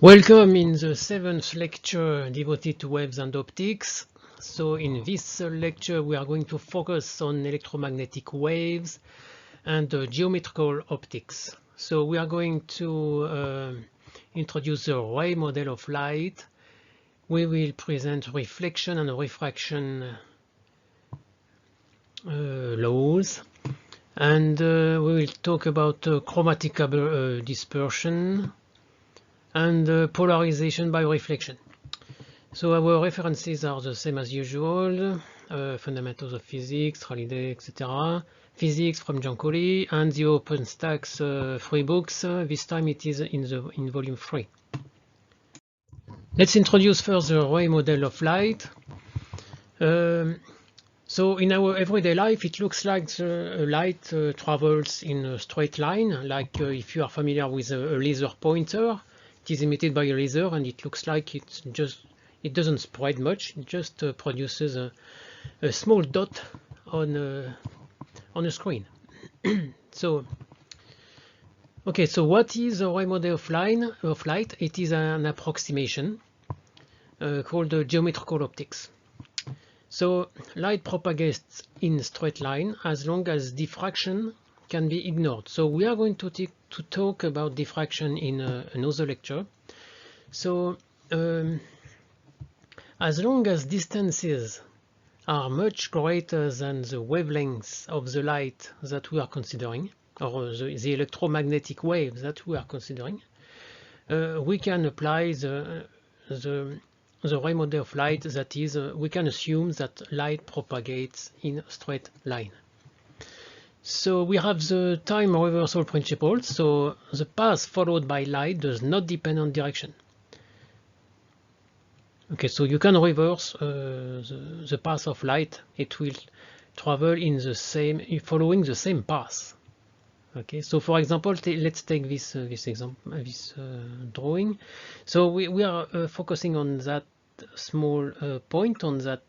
Welcome in the 7th lecture devoted to waves and optics. So in this lecture we are going to focus on electromagnetic waves and geometrical optics. So we are going to introduce the ray model of light. We will present reflection and refraction laws, and we will talk about chromatic dispersion and polarization by reflection. So our references are the same as usual: Fundamentals of Physics, Halliday, etc. Physics from John Colley, and the OpenStax free books. This time it is in volume 3. Let's introduce first the ray model of light. So in our everyday life, it looks like the light travels in a straight line, like if you are familiar with a laser pointer. It is emitted by a laser, and it looks like it doesn't spread much. It just produces a small dot on a screen. So what is a ray model of light? It is an approximation called geometrical optics. So light propagates in straight line as long as diffraction can be ignored. So we are going to talk about diffraction in another lecture. So as long as distances are much greater than the wavelengths of the light that we are considering, or the electromagnetic waves that we are considering, we can apply the ray model of light. That is, we can assume that light propagates in a straight line. So we have the time reversal principle. So the path followed by light does not depend on direction. Okay, so you can reverse the path of light. It will travel in the same, following the same path. Okay, so for example, let's take this drawing. So we are focusing on that small point on that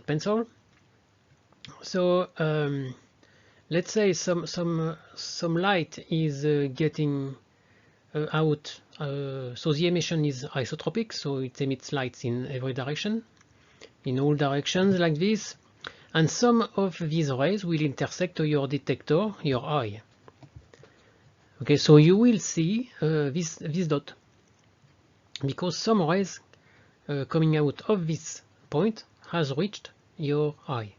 pencil. So let's say some light is getting out. So the emission is isotropic, so it emits lights in every direction, in all directions like this. And some of these rays will intersect your detector, your eye. Okay, so you will see this dot, because some rays coming out of this point has reached your eye.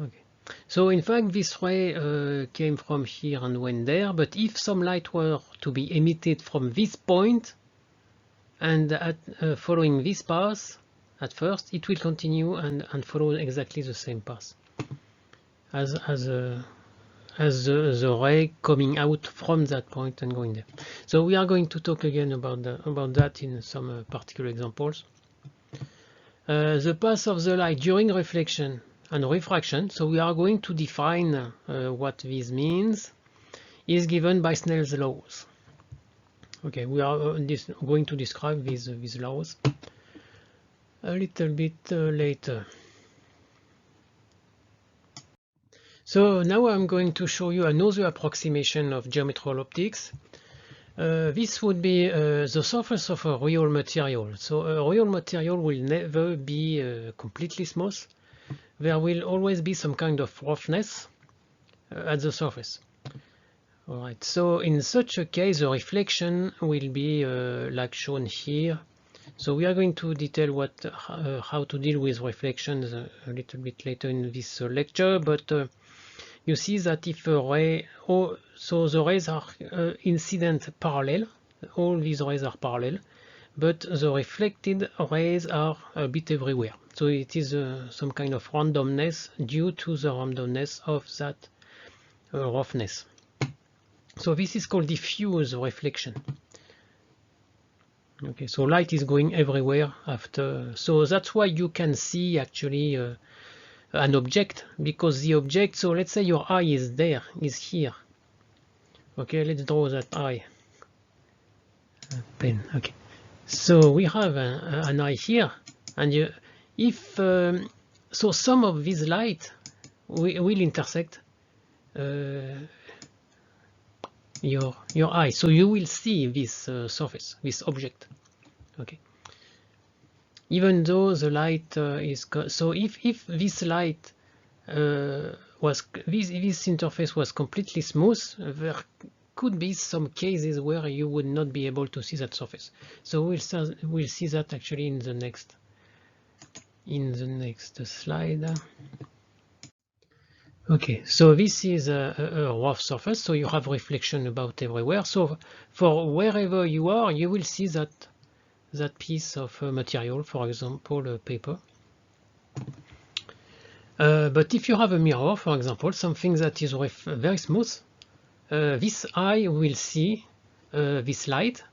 Okay, so in fact this ray came from here and went there, but if some light were to be emitted from this point and following this path, at first it will continue and follow exactly the same path as the ray coming out from that point and going there. So we are going to talk again about that in some particular examples. The path of the light during reflection and refraction, so we are going to define what this means, is given by Snell's laws. Okay, we are going to describe these laws a little bit later. So now I'm going to show you another approximation of geometrical optics. This would be the surface of a real material. So a real material will never be completely smooth. There will always be some kind of roughness at the surface. Alright, so in such a case, the reflection will be like shown here. So we are going to detail how to deal with reflections a little bit later in this lecture, but you see that if a ray, so the rays are incident parallel, all these rays are parallel, but the reflected rays are a bit everywhere. So it is some kind of randomness due to the randomness of that roughness. So this is called diffuse reflection. Okay, so light is going everywhere after. So that's why you can see actually an object, because the object, so let's say your eye is there, is here. Okay, let's draw that eye. Pen, okay. So we have an eye here, and if so some of this light will intersect your eye. So you will see this surface, this object. Okay. Even though the light is so if this light was this interface was completely smooth, there could be some cases where you would not be able to see that surface. So we'll see that actually in the next slide. Okay, so this is a rough surface, so you have reflection about everywhere. So for wherever you are, you will see that piece of material, for example, paper. But if you have a mirror, for example, something that is very smooth, this eye will see this light,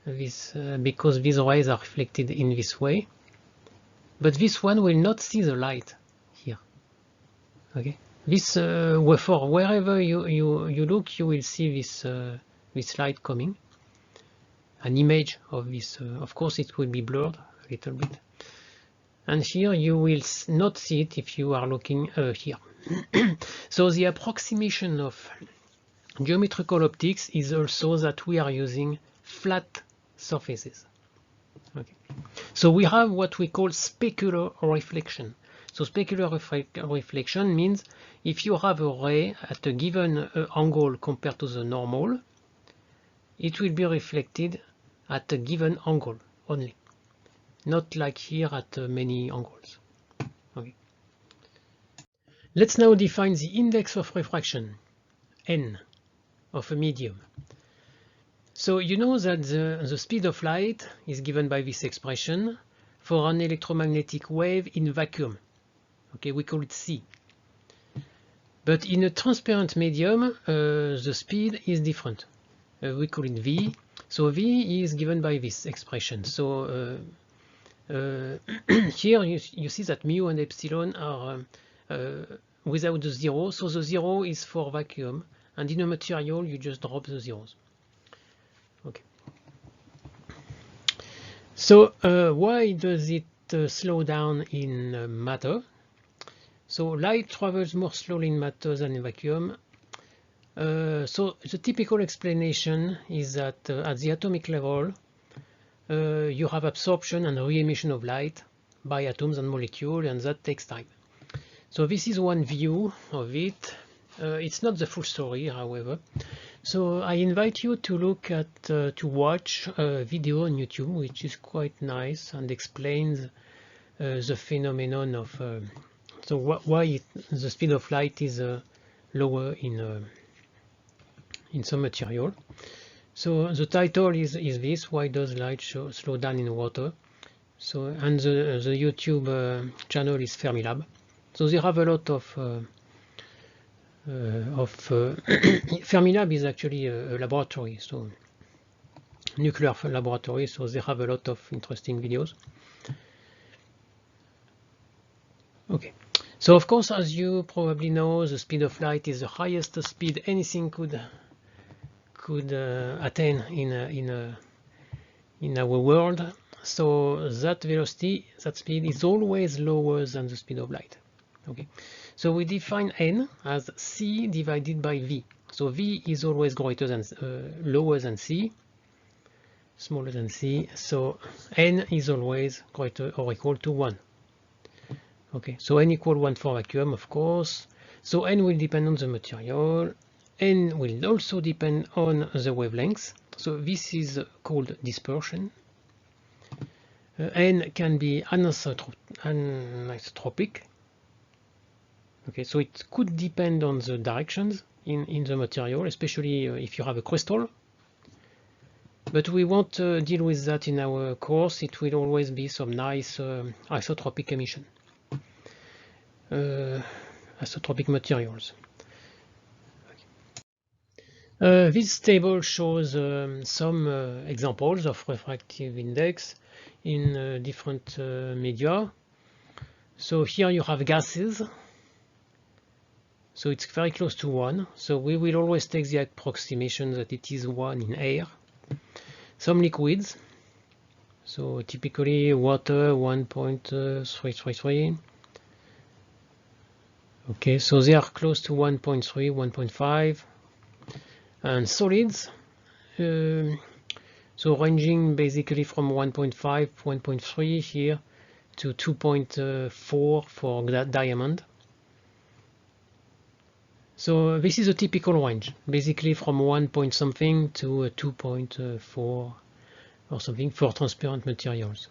because these rays are reflected in this way. But this one will not see the light here. Okay, this for wherever you look, you will see this light coming. An image of this. Of course, it will be blurred a little bit. And here you will not see it if you are looking here. So the approximation of geometrical optics is also that we are using flat surfaces. Okay. So we have what we call specular reflection. So specular reflection means if you have a ray at a given angle compared to the normal, it will be reflected at a given angle only, not like here at many angles. Okay. Let's now define the index of refraction, n, of a medium. So you know that the speed of light is given by this expression for an electromagnetic wave in vacuum. Okay, we call it c. But in a transparent medium, the speed is different. We call it v. So v is given by this expression. So here you see that mu and epsilon are without the zero. So the zero is for vacuum, and in a material you just drop the zeros. Okay. So why does it slow down in matter? So light travels more slowly in matter than in vacuum. So the typical explanation is that at the atomic level, you have absorption and re-emission of light by atoms and molecules, and that takes time. So this is one view of it. It's not the full story, however. So I invite you to look at, to watch a video on YouTube, which is quite nice and explains the phenomenon of so why the speed of light is lower in some material. So the title is this: why does light slow down in water? So, and the YouTube channel is Fermilab. So they have a lot of Fermilab is actually a laboratory, so nuclear laboratory, so they have a lot of interesting videos. Okay, so of course, as you probably know, the speed of light is the highest speed anything could attain in our world. So that velocity, that speed, is always lower than the speed of light. Okay, so we define n as c divided by v. So v is always greater than lower than c, smaller than c. So n is always greater or equal to 1. Okay, so n equal 1 for vacuum, of course. So n will depend on the material. N will also depend on the wavelengths. So this is called dispersion. N can be anisotropic. Okay, so it could depend on the directions in the material, especially if you have a crystal. But we won't deal with that in our course. It will always be some nice isotropic emission. Isotropic materials. This table shows some examples of refractive index in different media. So here you have gases. So it's very close to 1. So we will always take the approximation that it is 1 in air. Some liquids. So typically water 1.333. Okay, so they are close to 1.3, 1.5. and solids. So ranging basically from 1.5, 1.3 here to 2.4 for diamond. So this is a typical range, basically from 1 point something to 2.4 or something for transparent materials.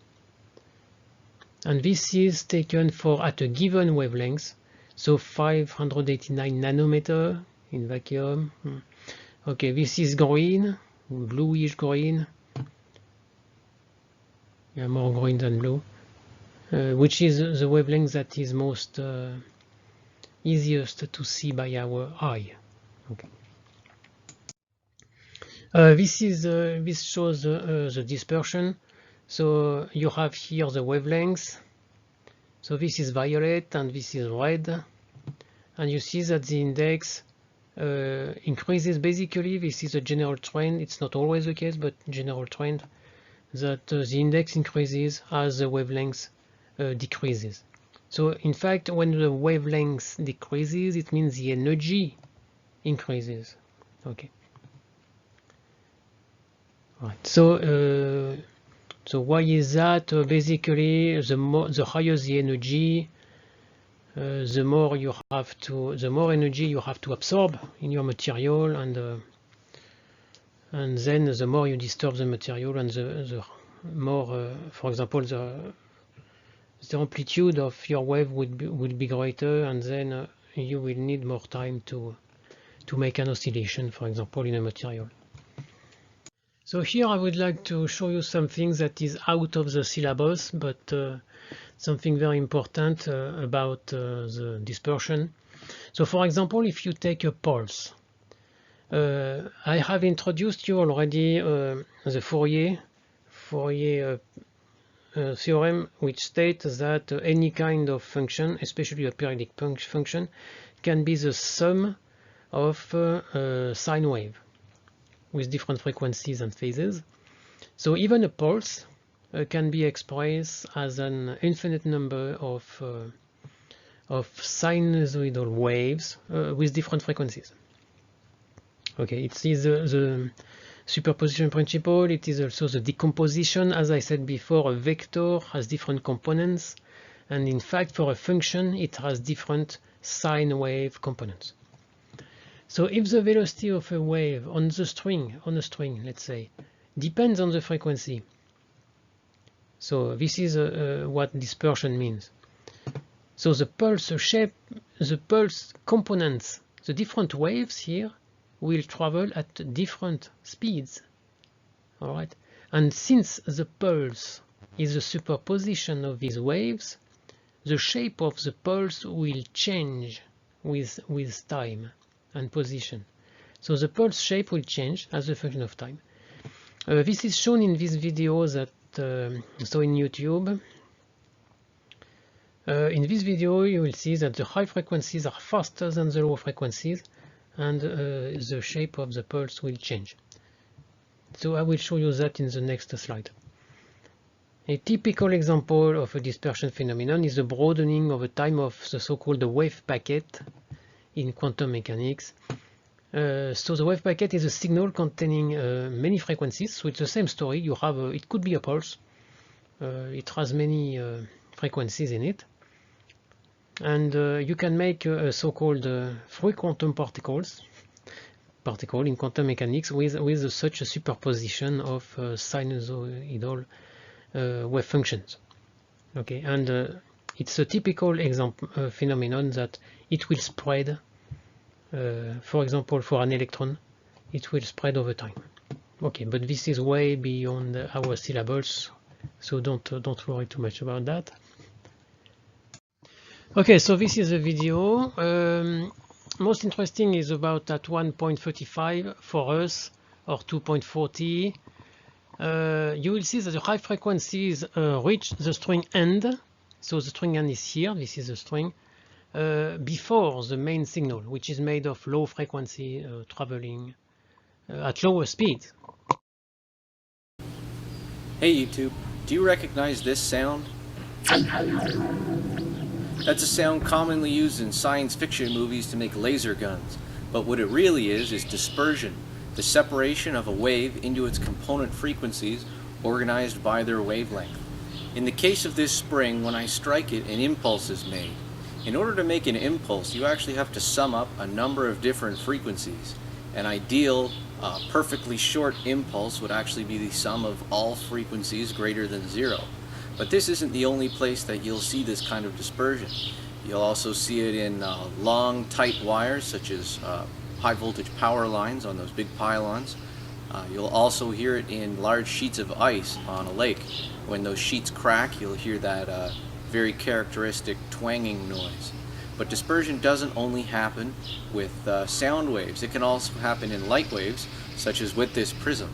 And this is taken for at a given wavelength, so 589 nanometer in vacuum. Okay, this is green, bluish green. Yeah, more green than blue, which is the wavelength that is most easiest to see by our eye. Okay. This shows the dispersion. So you have here the wavelengths. So this is violet and this is red, and you see that the index increases. Basically, this is a general trend. It's not always the case, but general trend that the index increases as the wavelength decreases. So in fact, when the wavelength decreases, it means the energy increases. Okay. Right. So why is that? Basically, the higher the energy, the more energy you have to absorb in your material, and then the more you disturb the material, and the more, for example, the amplitude of your wave will be greater, and then you will need more time to make an oscillation, for example, in a material. So here I would like to show you something that is out of the syllabus, but something very important about the dispersion. So for example, if you take a pulse, I have introduced you already the Fourier theorem, which states that any kind of function, especially a periodic function, can be the sum of sine wave with different frequencies and phases. So even a pulse can be expressed as an infinite number of sinusoidal waves with different frequencies. Okay, it is the superposition principle. It is also the decomposition. As I said before, a vector has different components, and in fact for a function it has different sine wave components. So if the velocity of a wave on a string, let's say, depends on the frequency, so this is what dispersion means. So the pulse shape, the pulse components, the different waves here will travel at different speeds. All right, and since the pulse is a superposition of these waves, the shape of the pulse will change with time and position. So the pulse shape will change as a function of time. This is shown in this video that so in YouTube. In this video you will see that the high frequencies are faster than the low frequencies, and the shape of the pulse will change. So I will show you that in the next slide. A typical example of a dispersion phenomenon is the broadening of the time of the so-called wave packet in quantum mechanics. So the wave packet is a signal containing many frequencies. So it's the same story. You have it could be a pulse. It has many frequencies in it, and you can make a so-called free quantum particle in quantum mechanics with such a superposition of sinusoidal wave functions. Okay, and it's a typical example phenomenon that it will spread. For example, for an electron, it will spread over time. Okay, but this is way beyond our syllabus, so don't worry too much about that. Okay, so this is a video. Most interesting is about at 1.35 for us, or 2.40. You will see that the high frequencies reach the string end. So the string end is here. This is the string. Before the main signal, which is made of low frequency traveling at lower speed. Hey YouTube, do you recognize this sound? That's a sound commonly used in science fiction movies to make laser guns, but what it really is dispersion. the separation of a wave into its component frequencies organized by their wavelength. In the case of this spring, when I strike it, an impulse is made. In order to make an impulse, you actually have to sum up a number of different frequencies. An ideal, perfectly short impulse would actually be the sum of all frequencies greater than 0. But this isn't the only place that you'll see this kind of dispersion. You'll also see it in long, tight wires, such as high voltage power lines on those big pylons. You'll also hear it in large sheets of ice on a lake. When those sheets crack, you'll hear that very characteristic twanging noise. But dispersion doesn't only happen with sound waves. It can also happen in light waves, such as with this prism.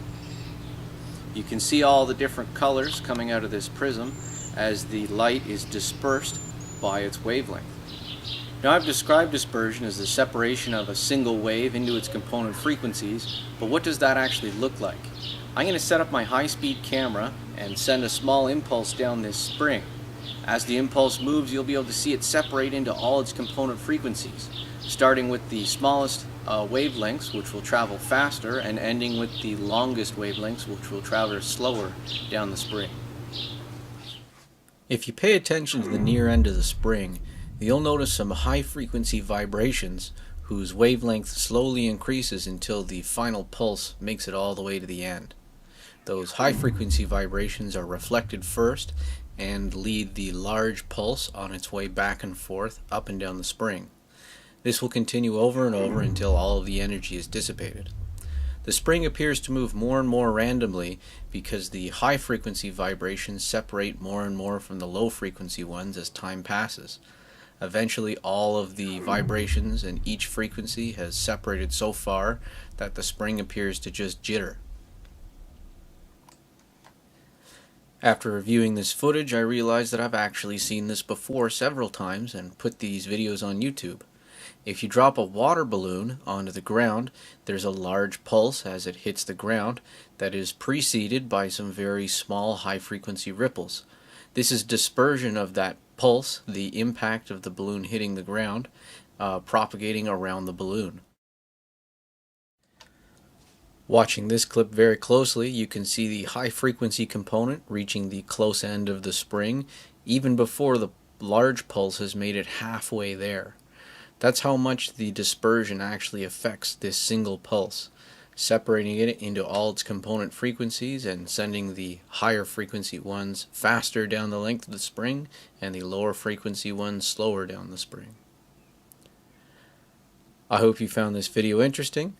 You can see all the different colors coming out of this prism as the light is dispersed by its wavelength. Now, I've described dispersion as the separation of a single wave into its component frequencies, but what does that actually look like? I'm going to set up my high-speed camera and send a small impulse down this spring. As the impulse moves, you'll be able to see it separate into all its component frequencies, starting with the smallest wavelengths, which will travel faster, and ending with the longest wavelengths, which will travel slower down the spring. If you pay attention to the near end of the spring, you'll notice some high-frequency vibrations whose wavelength slowly increases until the final pulse makes it all the way to the end. Those high-frequency vibrations are reflected first and lead the large pulse on its way back and forth up and down the spring. This will continue over and over until all of the energy is dissipated. The spring appears to move more and more randomly because the high-frequency vibrations separate more and more from the low-frequency ones as time passes. Eventually, all of the vibrations in each frequency has separated so far that the spring appears to just jitter. After reviewing this footage, I realized that I've actually seen this before several times and put these videos on YouTube. If you drop a water balloon onto the ground, there's a large pulse as it hits the ground that is preceded by some very small high-frequency ripples. This is dispersion of that pulse, the impact of the balloon hitting the ground, propagating around the balloon. Watching this clip very closely, you can see the high-frequency component reaching the close end of the spring even before the large pulse has made it halfway there. That's how much the dispersion actually affects this single pulse, separating it into all its component frequencies and sending the higher frequency ones faster down the length of the spring and the lower frequency ones slower down the spring. I hope you found this video interesting.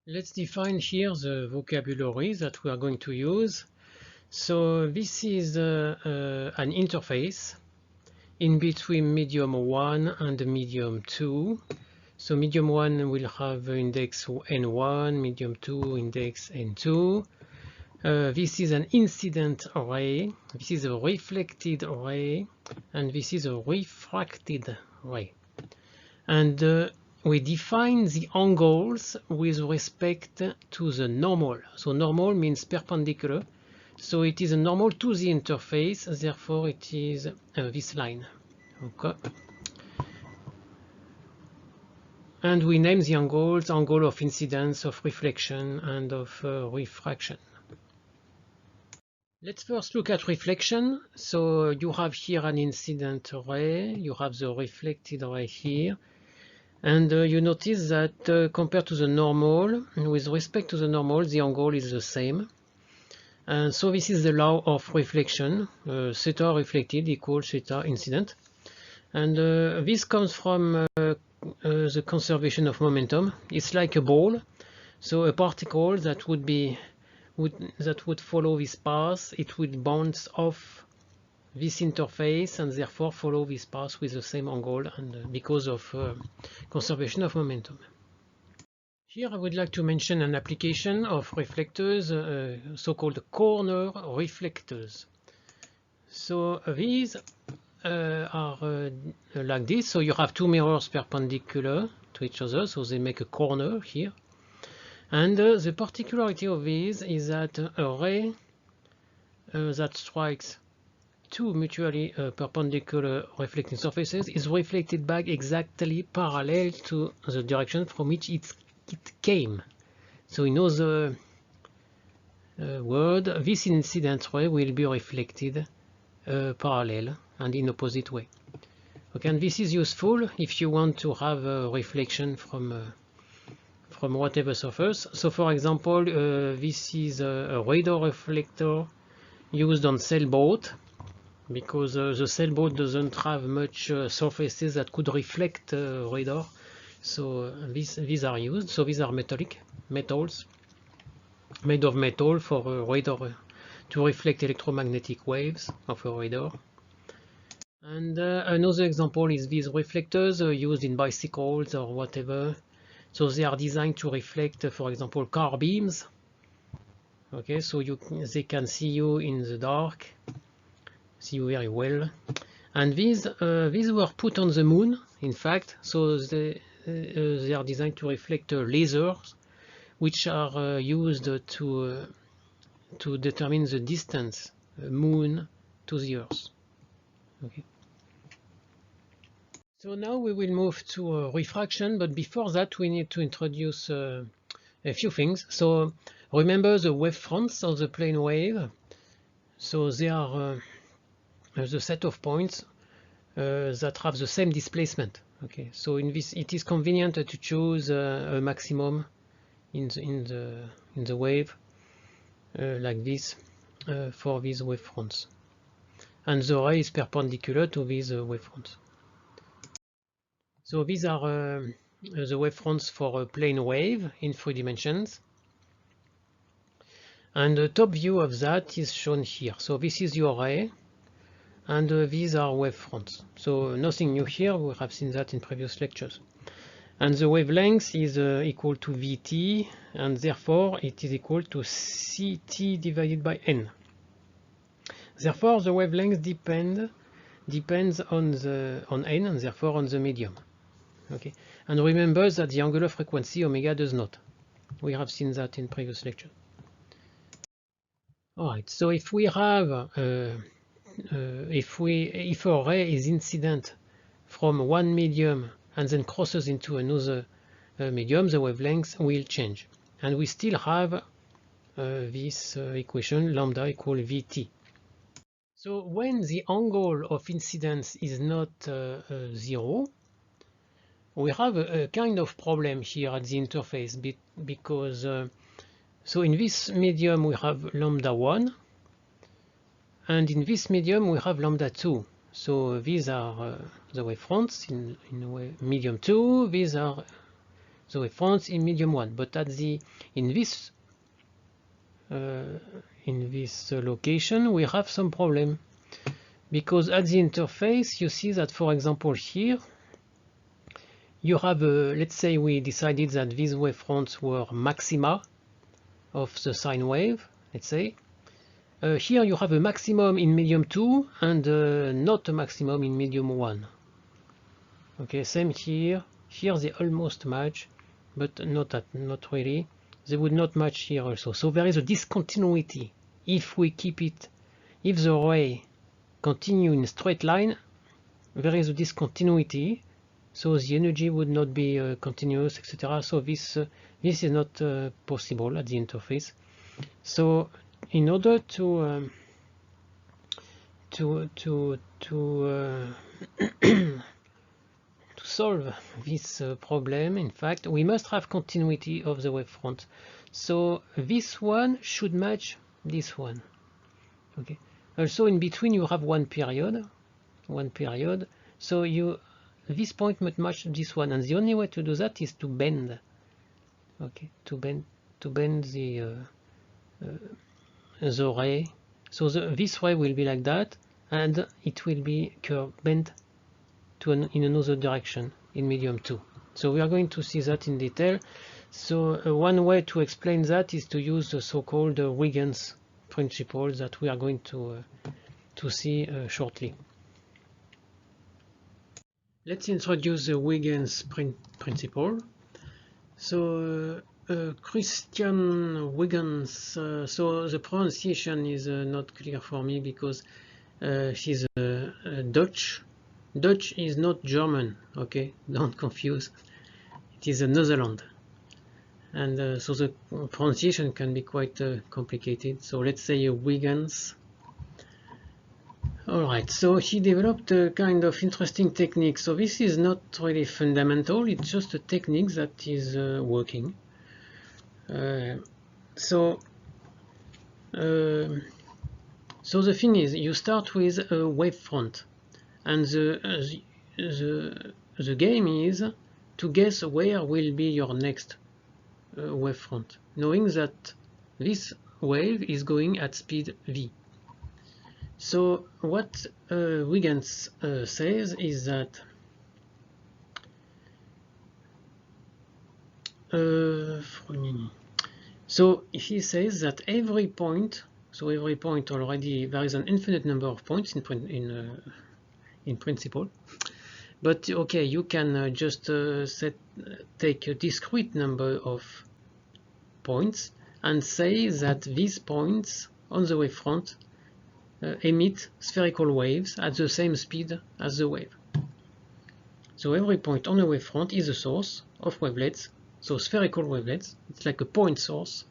Let's define here the vocabulary that we are going to use. So this is an interface in between medium 1 and medium 2. So medium 1 will have index n1, medium 2 index n2. This is an incident ray, this is a reflected ray, and this is a refracted ray. And we define the angles with respect to the normal. So normal means perpendicular. So it is a normal to the interface, therefore it is this line. Okay. And we name the angles, angle of incidence, of reflection, and of refraction. Let's first look at reflection. So you have here an incident ray, you have the reflected ray here. And you notice that compared to the normal, with respect to the normal, the angle is the same. And so this is the law of reflection. Theta reflected equals theta incident. And this comes from the conservation of momentum. It's like a ball. So a particle that would follow this path, it would bounce off this interface and therefore follow this path with the same angle, and because of conservation of momentum. Here I would like to mention an application of reflectors, so-called corner reflectors. So these are like this. So you have two mirrors perpendicular to each other, so they make a corner here. And the particularity of these is that a ray that strikes two mutually perpendicular reflecting surfaces is reflected back exactly parallel to the direction from which it came. So in other words, this incident ray will be reflected parallel and in opposite way. Okay, and this is useful if you want to have a reflection from whatever surface. So for example, this is a radar reflector used on sailboat, because the sailboat doesn't have much surfaces that could reflect radar. So these are used. So these are metals made of metal for radar to reflect electromagnetic waves of a radar. And another example is these reflectors used in bicycles or whatever. So they are designed to reflect, for example, car beams. Okay, so they can see you in the dark, see you very well. And these were put on the moon, in fact. So they are designed to reflect lasers, which are used to determine the distance moon to the Earth. Okay. So now we will move to refraction, but before that we need to introduce a few things. So remember the wavefronts of the plane wave. So they are the set of points that have the same displacement. Okay, so in this it is convenient to choose a maximum in the wave like this for these wavefronts, and the ray is perpendicular to these wavefronts. So these are the wavefronts for a plane wave in 3 dimensions. And the top view of that is shown here. So this is your ray, and these are wavefronts. So nothing new here, we have seen that in previous lectures. And the wavelength is equal to Vt, and therefore it is equal to Ct divided by n. Therefore the wavelength depends on n, and therefore on the medium. Okay, and remember that the angular frequency omega does not. We have seen that in previous lecture. Alright, so if we have if a ray is incident from one medium and then crosses into another medium, the wavelength will change, and we still have this equation lambda equal Vt. So when the angle of incidence is not 0, we have a kind of problem here at the interface, because so in this medium we have lambda 1, and in this medium we have lambda 2. So these are the wavefronts in medium 2, these are the wavefronts in medium 1. But in this location we have some problem, because at the interface you see that, for example, here you have let's say we decided that these wavefronts were maxima of the sine wave, let's say. Here you have a maximum in medium 2 and not a maximum in medium 1. Okay, same here. Here they almost match, but not really. They would not match here also. So there is a discontinuity. If we keep it, if the ray continue in a straight line, there is a discontinuity. So the energy would not be continuous, etc. So this is not possible at the interface. So in order to solve this problem, in fact, we must have continuity of the wavefront. So this one should match this one. Okay. Also in between you have one period. So this point must match this one, and the only way to do that is to bend. Okay, to bend the ray. So this ray will be like that, and it will be bent in another direction in medium 2. So we are going to see that in detail. So one way to explain that is to use the so-called Huygens principle that we are going to see shortly. Let's introduce the Huygens principle. So Christian Huygens. So the pronunciation is not clear for me because she's Dutch. Dutch is not German, okay? Don't confuse. It is a Netherlands. And so the pronunciation can be quite complicated. So let's say Huygens. Alright, so he developed a kind of interesting technique. So this is not really fundamental, it's just a technique that is working. So the thing is, you start with a wavefront, and the game is to guess where will be your next wavefront, knowing that this wave is going at speed v. So what Huygens says is that so he says that every point, so every point already there is an infinite number of points in principle, but okay, you can just take a discrete number of points and say that these points on the wavefront emit spherical waves at the same speed as the wave. So every point on the wavefront is a source of wavelets, so spherical wavelets. It's like a point source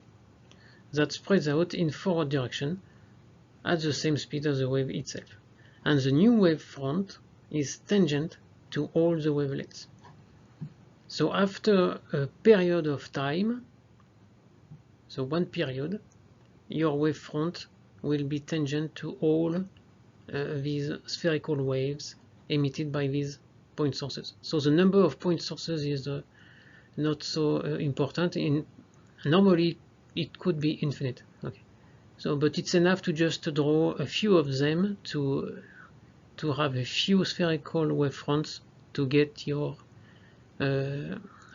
that spreads out in forward direction at the same speed as the wave itself. And the new wavefront is tangent to all the wavelets. So after a period of time, so one period, your wavefront will be tangent to all these spherical waves emitted by these point sources. So the number of point sources is not so important. Normally it could be infinite. Okay. So, but it's enough to just draw a few of them to have a few spherical wavefronts to get your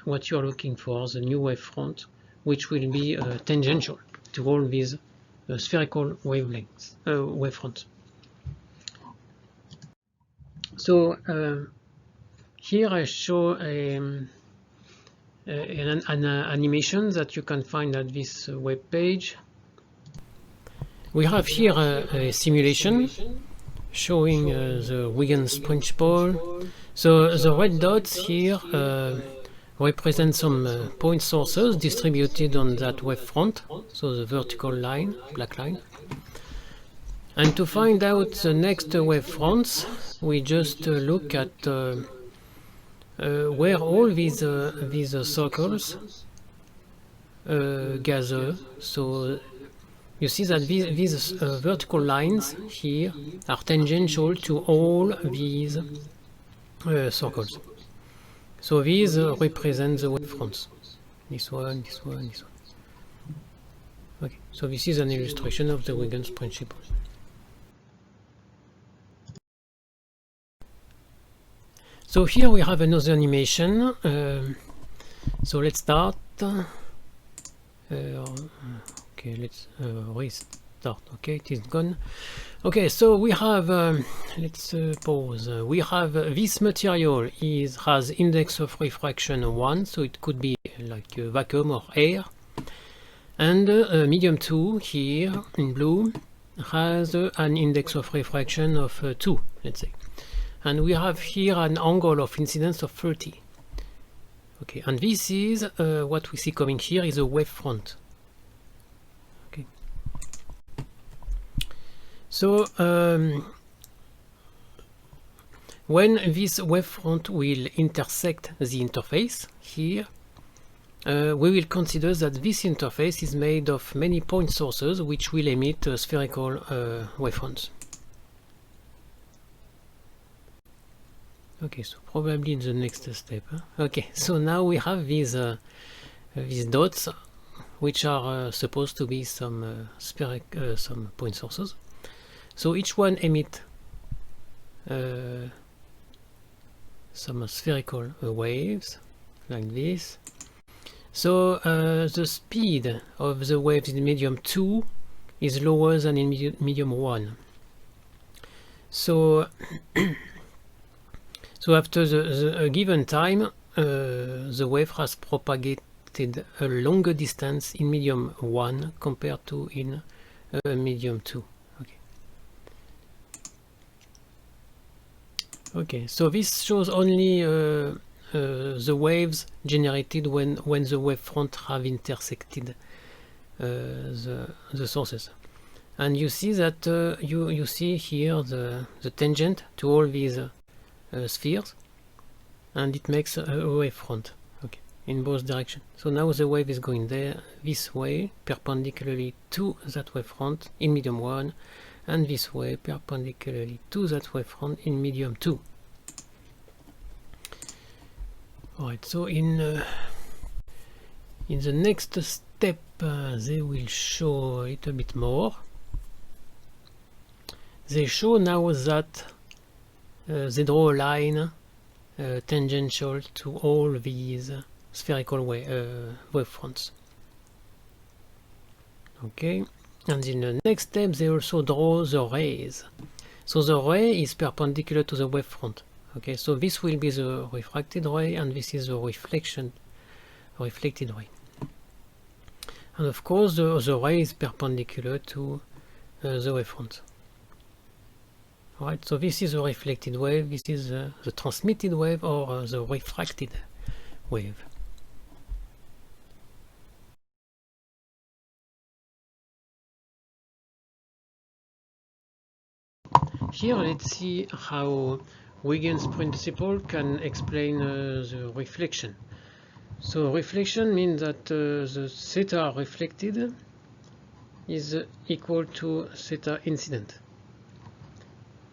what you're looking for, the new wavefront, which will be tangential to all these spherical wavelengths, wavefronts. So here I show an animation that you can find at this web page. We have here a simulation showing the Huygens principle. So the red dots here represent some point sources distributed on that wavefront, so the vertical line, black line. And to find out the next wavefronts, we just look at where all these circles gather. So you see that these vertical lines here are tangential to all these circles. So these represent the wavefronts. This one, this one, this one. Okay, so this is an illustration of the Huygens principle. So here we have another animation. So let's start. Okay, let's restart. Okay, it is gone. Okay, so we have, let's pause. We have this material has index of refraction 1, so it could be like a vacuum or air. And medium 2 here in blue has an index of refraction of 2, let's say. And we have here an angle of incidence of 30. Okay, and this is what we see coming here is a wavefront. Okay. So when this wavefront will intersect the interface here, we will consider that this interface is made of many point sources which will emit spherical wavefronts. Okay, so probably the next step. Huh? Okay, so now we have these dots, which are supposed to be some some point sources. So each one emit some spherical waves like this. So the speed of the waves in medium 2 is lower than in medium 1. So so after a given time, the wave has propagated refracted a longer distance in medium 1 compared to in medium 2. Okay, so this shows only the waves generated when the wavefront have intersected the sources. And you see that you see here the tangent to all these spheres, and it makes a wavefront, okay, in both directions. So now the wave is going there, this way, perpendicularly to that wavefront in medium 1, and this way, perpendicularly to that wavefront in medium 2. Alright, so in the next step they will show a little bit more. They show now that they draw a line tangential to all these spherical wavefronts. Okay, and in the next step they also draw the rays. So the ray is perpendicular to the wavefront. Okay, so this will be the refracted ray, and this is the reflected ray. And of course the ray is perpendicular to the wavefront. Alright, so this is a reflected wave, this is the transmitted wave, or the refracted wave. Here let's see how Huygens principle can explain the reflection. So reflection means that the theta reflected is equal to theta incident.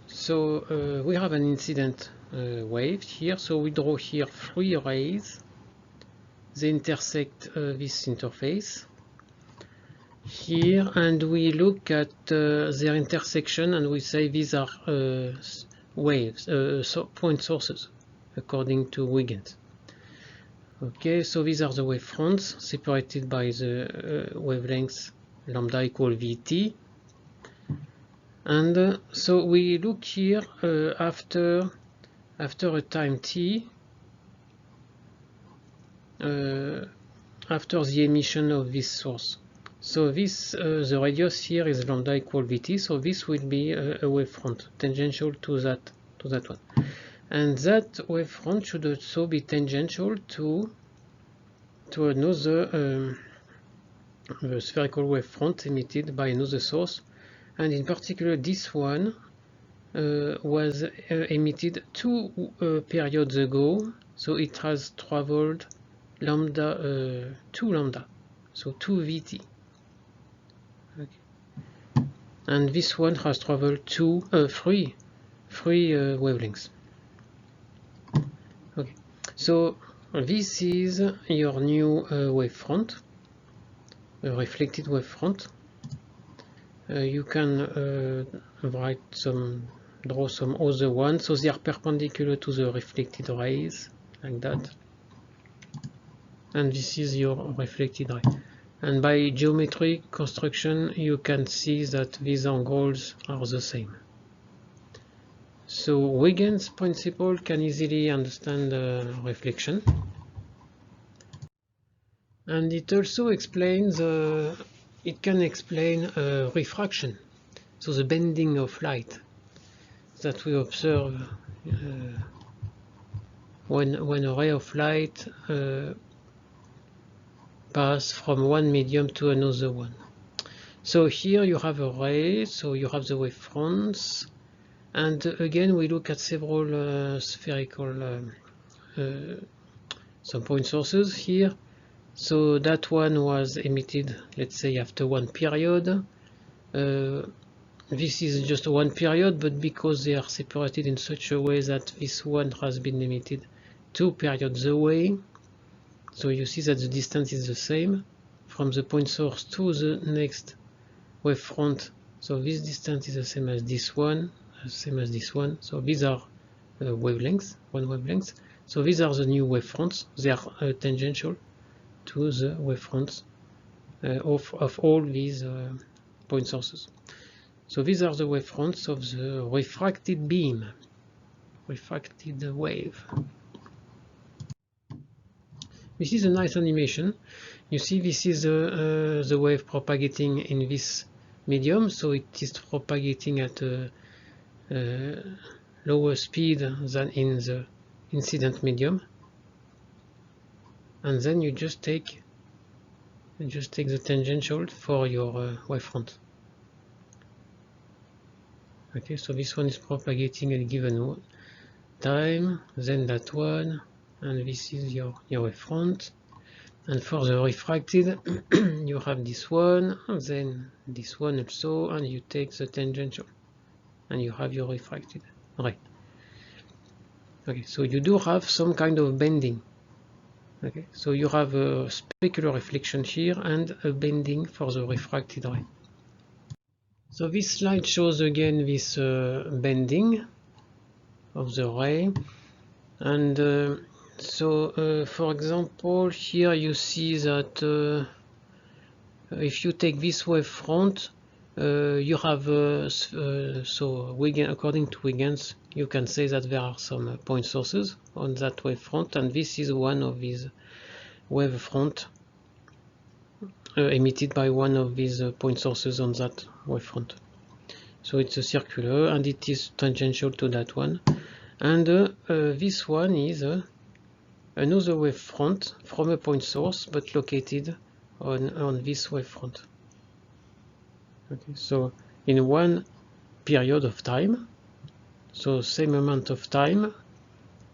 So we have an incident wave here, so we draw here 3 rays. They intersect this interface here, and we look at their intersection, and we say these are waves, point sources, according to Huygens. Okay, so these are the wavefronts separated by the wavelengths lambda equal Vt. And so we look here after a time t, after the emission of this source. So this the radius here is lambda equal Vt, so this will be a wavefront tangential to that one, and that wavefront should also be tangential to another spherical wavefront emitted by another source. And in particular, this one was emitted 2 periods ago, so it has traveled lambda 2 lambda, so 2 Vt. Okay. And this one has traveled 3 wavelengths. Okay, so this is your new wavefront, a reflected wavefront. You can draw some other ones, so they are perpendicular to the reflected rays, like that. And this is your reflected ray. And by geometric construction, you can see that these angles are the same. So Huygens principle can easily understand reflection. And it also explains it can explain refraction, so the bending of light that we observe when a ray of light passes from one medium to another one. So here you have a ray, so you have the wavefronts, and again we look at several spherical some point sources here. So that one was emitted, let's say, after one period. This is just one period, but because they are separated in such a way that this one has been emitted 2 periods away, so you see that the distance is the same from the point source to the next wavefront. So this distance is the same as this one, So these are wavelengths, one wavelength. So these are the new wavefronts. They are tangential to the wavefronts of all these point sources. So these are the wavefronts of the refracted beam, refracted wave. this is a nice animation. You see, this is the wave propagating in this medium, so it is propagating at a lower speed than in the incident medium, and then you just take the tangential for your wavefront. Okay, so this one is propagating at a given time, then that one, and this is your wavefront. And for the refracted, you have this one, then this one also, and you take the tangential, and you have your refracted. Right. Okay, so you do have some kind of bending. Okay, so you have a specular reflection here and a bending for the refracted ray. So this slide shows again this bending of the ray, and so for example, here you see that if you take this wavefront, you have so according to Huygens, you can say that there are some point sources on that wavefront, and this is one of these wavefront emitted by one of these point sources on that wavefront. So it's a circular, and it is tangential to that one, and this one is another wavefront from a point source, but located on this wavefront. Okay, so in one period of time, so same amount of time,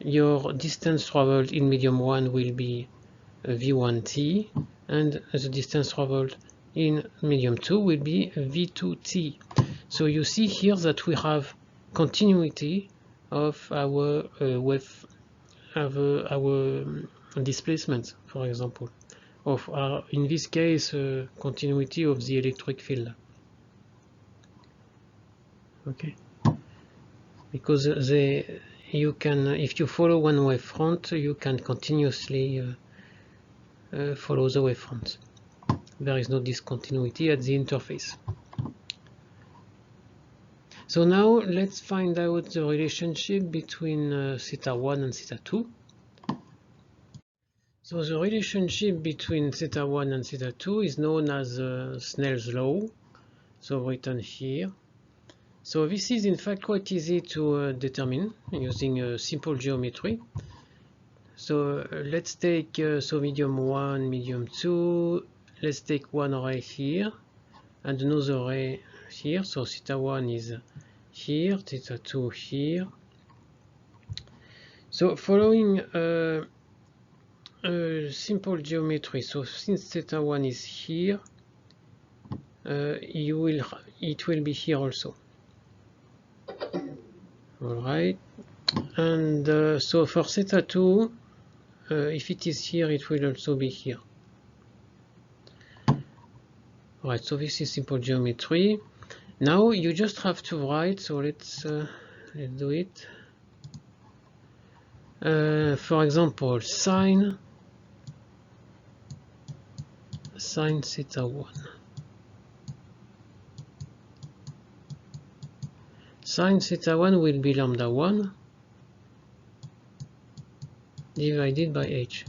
your distance traveled in medium 1 will be v1t, and the distance traveled in medium 2 will be v2t. So you see here that we have continuity of our wave, our displacement, for example, of in this case continuity of the electric field. Okay, because you can, if you follow one wavefront, you can continuously follow the wavefront. There is no discontinuity at the interface. So now let's find out the relationship between theta 1 and theta 2. So the relationship between theta 1 and theta 2 is known as Snell's law, so written here. So this is in fact quite easy to determine using simple geometry. So let's take so medium 1, medium 2, let's take one ray here and another ray here. So theta 1 is here, theta 2 here. So following simple geometry, so since theta 1 is here, it will be here also. Alright, and so for theta 2, if it is here, it will also be here. Alright, so this is simple geometry. Now you just have to write, so let's do it. For example, sine theta 1. Sine theta 1 will be lambda 1 divided by h.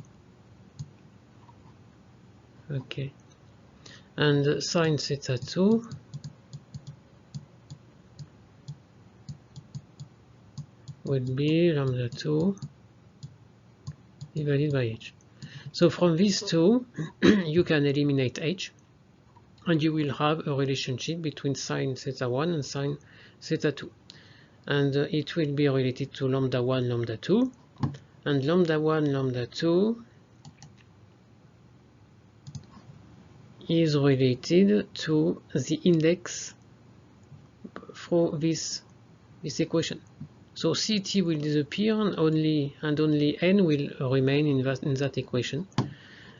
Okay. And sine theta 2 would be lambda 2 divided by h. So from these two, you can eliminate h, and you will have a relationship between sine theta 1 and sine theta 2. And it will be related to lambda 1, lambda 2. And lambda 1, lambda 2 is related to the index for this equation. So Ct will disappear and only n will remain in that equation,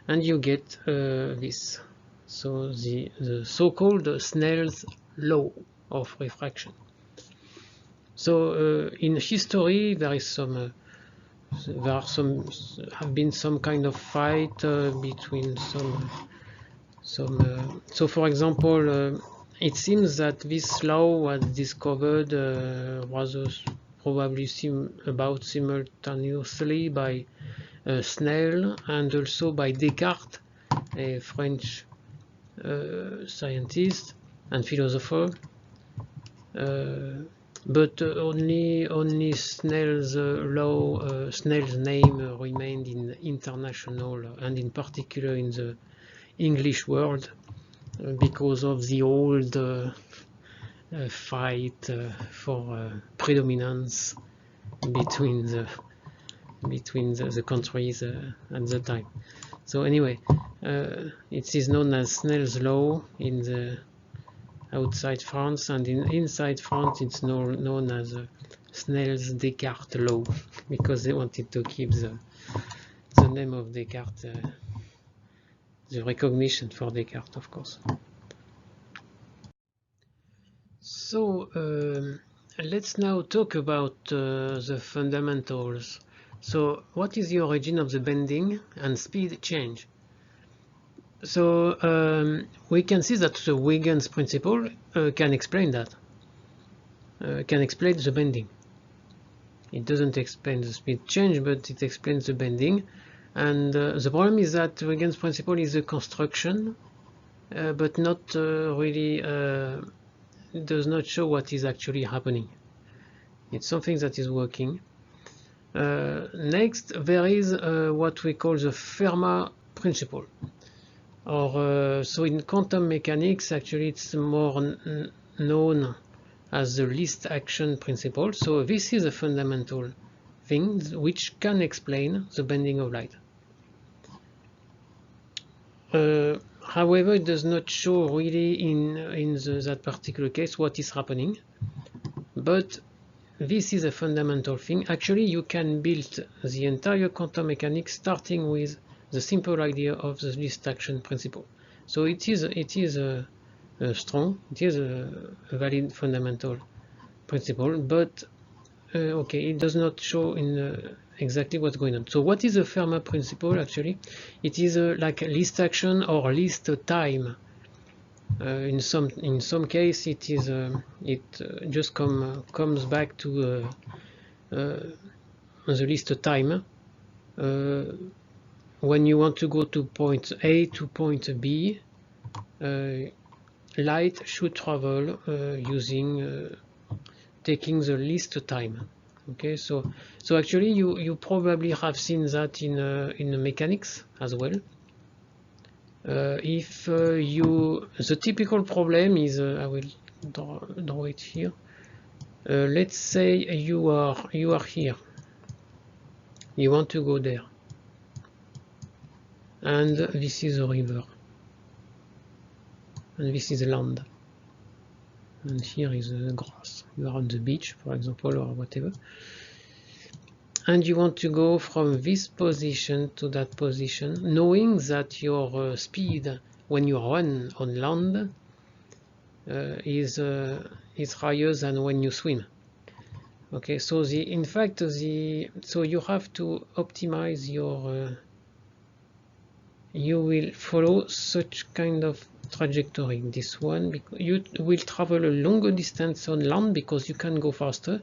and you get this. So the so-called Snell's law of refraction. So in history there have been some kind of fight between so for example, it seems that this law was discovered rather probably about simultaneously by Snell, and also by Descartes, a French scientist and philosopher. But only Snell's law, Snell's name remained in international and in particular in the English world because of the old fight for predominance between the countries at the time. So anyway, it is known as Snell's law in the outside France, and inside France it's known as Snell's Descartes law, because they wanted to keep the name of Descartes, the recognition for Descartes, of course. So let's now talk about the fundamentals. So what is the origin of the bending and speed change? So we can see that the Huygens principle can explain that, can explain the bending. It doesn't explain the speed change, but it explains the bending. And the problem is that Huygens principle is a construction, but not really does not show what is actually happening. It's something that is working. Next, there is what we call the Fermat principle. Or so in quantum mechanics, actually, it's more known as the least action principle. So this is a fundamental thing which can explain the bending of light. However, it does not show really in that particular case what is happening. But this is a fundamental thing. Actually, you can build the entire quantum mechanics starting with the simple idea of the least action principle. So it is strong, it is a valid fundamental principle, but okay, it does not show in exactly what's going on. So what is the Fermat principle actually? It is like least action or least time. In some case, it is just comes back to the least time. When you want to go to point A to point B, light should travel using taking the least time. Okay, so actually you probably have seen that in mechanics as well. If the typical problem is, I will draw it here. Let's say you are here. You want to go there. And this is a river, and this is land, and here is the grass. You are on the beach, for example, or whatever, and you want to go from this position to that position, knowing that your speed when you run on land is higher than when you swim. Okay, so so you have to optimize your you will follow such kind of trajectory. This one, because you will travel a longer distance on land because you can go faster,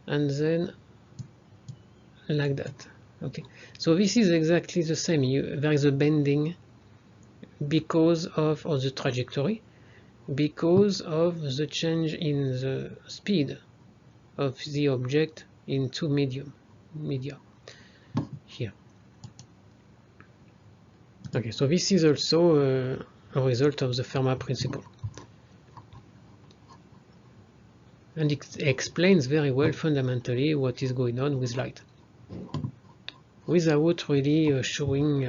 and then like that. Okay, so this is exactly the same. There is a bending because of the trajectory, because of the change in the speed of the object in two media here. Okay, so this is also a result of the Fermat principle, and it explains very well fundamentally what is going on with light, without really showing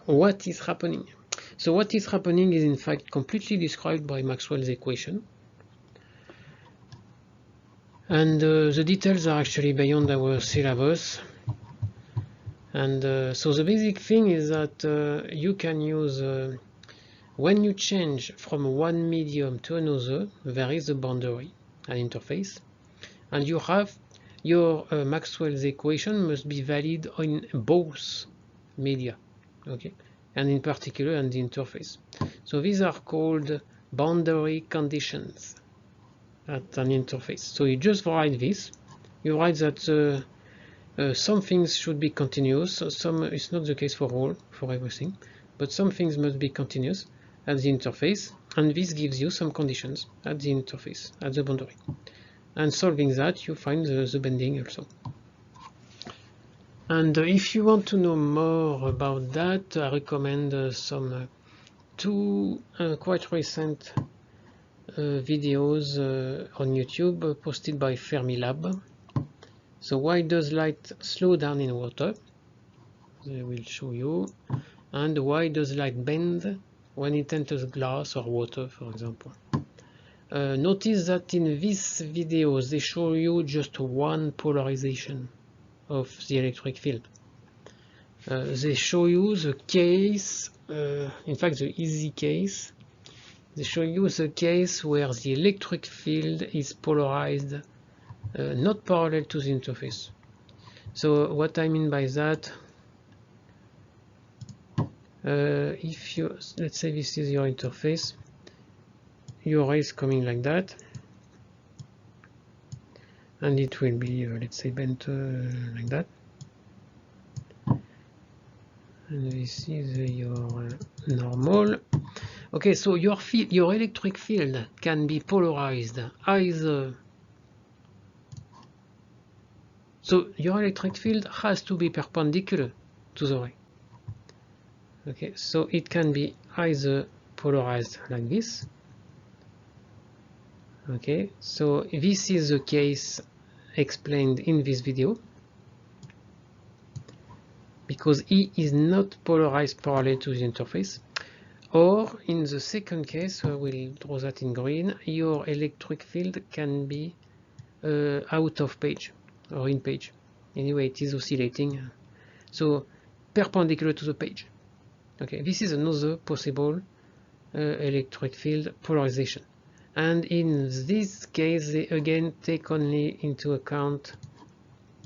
what is happening. So what is happening is in fact completely described by Maxwell's equation, and the details are actually beyond our syllabus. And so the basic thing is that you can use, when you change from one medium to another, there is a boundary, an interface, and you have your Maxwell's equation must be valid in both media, okay, and in particular on the interface. So these are called boundary conditions at an interface. So you just write this. You write that Some things should be continuous, some it's not the case for everything, but some things must be continuous at the interface, and this gives you some conditions at the interface, at the boundary. And solving that, you find the bending also. And if you want to know more about that, I recommend some two quite recent videos on YouTube posted by Fermilab. So why does light slow down in water? They will show you. And why does light bend when it enters glass or water, for example? Notice that in these videos they show you just one polarization of the electric field. They show you the case, in fact the easy case. They show you the case where the electric field is polarized, not parallel to the interface. So what I mean by that, if you, let's say this is your interface, your ray is coming like that, and it will be, let's say, bent like that. And this is your normal. Okay, so your electric field can be polarized either. So your electric field has to be perpendicular to the ray. Okay, so it can be either polarized like this. Okay, so this is the case explained in this video, because E is not polarized parallel to the interface. Or in the second case, we'll draw that in green, your electric field can be out of page or in page. Anyway, it is oscillating, so perpendicular to the page. Okay, this is another possible electric field polarization. And in this case, they again take only into account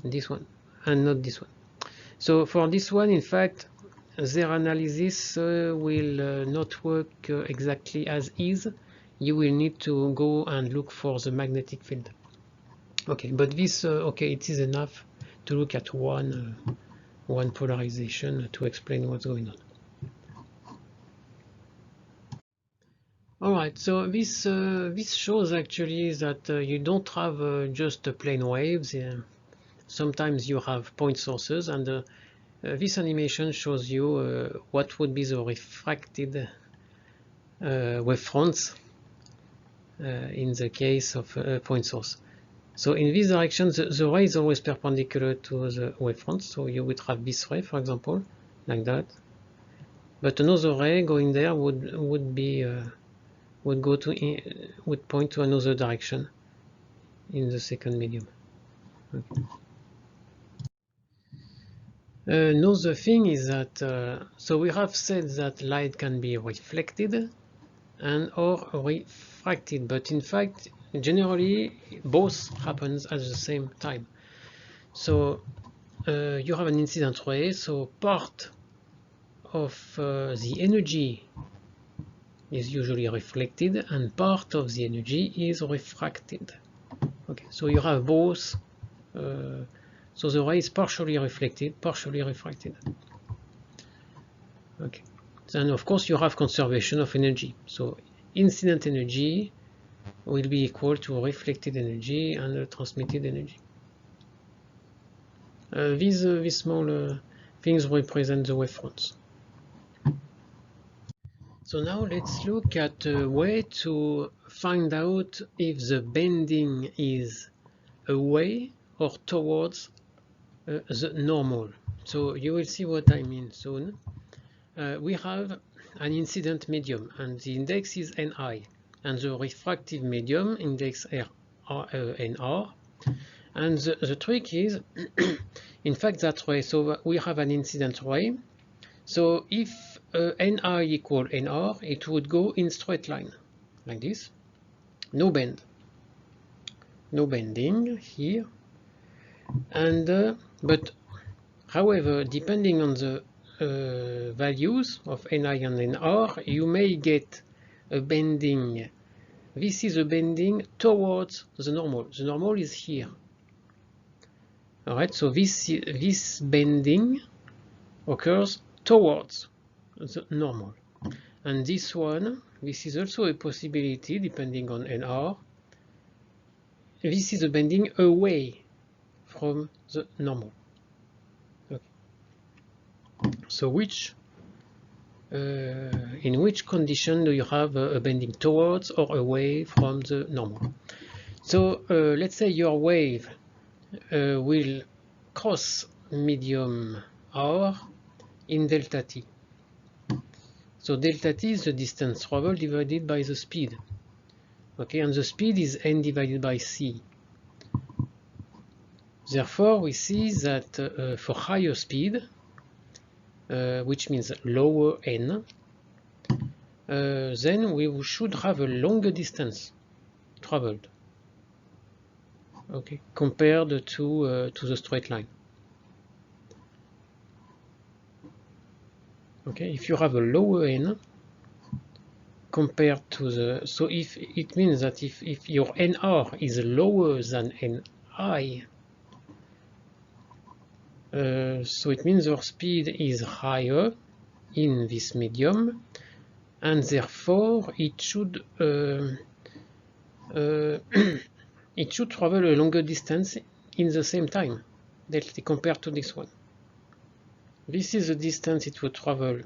this one and not this one. So for this one, in fact, their analysis will not work exactly as is. You will need to go and look for the magnetic field. Okay, but this, okay, it is enough to look at one polarization to explain what's going on. Alright, so this shows actually that you don't have just plain waves. Sometimes you have point sources, and this animation shows you what would be the refracted wavefronts in the case of a point source. So in this direction, the ray is always perpendicular to the wavefront. So you would have this ray, for example, like that. But another ray going there would point to another direction in the second medium. Okay. Another thing is that so we have said that light can be reflected and or refracted, but in fact generally both happens at the same time. So you have an incident ray, so part of the energy is usually reflected and part of the energy is refracted. Okay, so you have both, so the ray is partially reflected, partially refracted. Okay, then of course you have conservation of energy, so incident energy will be equal to reflected energy and transmitted energy. These small things represent the wavefronts. So now let's look at a way to find out if the bending is away or towards the normal. So you will see what I mean soon. We have an incident medium and the index is Ni, and the refractive medium index Nr. And the trick is, in fact, that way. So we have an incident ray. So if Ni equal Nr, it would go in straight line, like this. No bend. No bending here. And but however, depending on the values of Ni and Nr, you may get a bending. This is a bending towards the normal. The normal is here. All right, so this bending occurs towards the normal. And this one, this is also a possibility depending on NR. This is a bending away from the normal. Okay. So in which condition do you have a bending towards or away from the normal? So let's say your wave will cross medium R in delta t. So delta t is the distance traveled divided by the speed. Okay, and the speed is n divided by c. Therefore, we see that for higher speed, which means lower n, then we should have a longer distance traveled. Okay, compared to the straight line. Okay, if you have a lower n compared to the, so if it means that if your nr is lower than ni, so it means your speed is higher in this medium, and therefore it should it should travel a longer distance in the same time delta compared to this one. This is the distance it would travel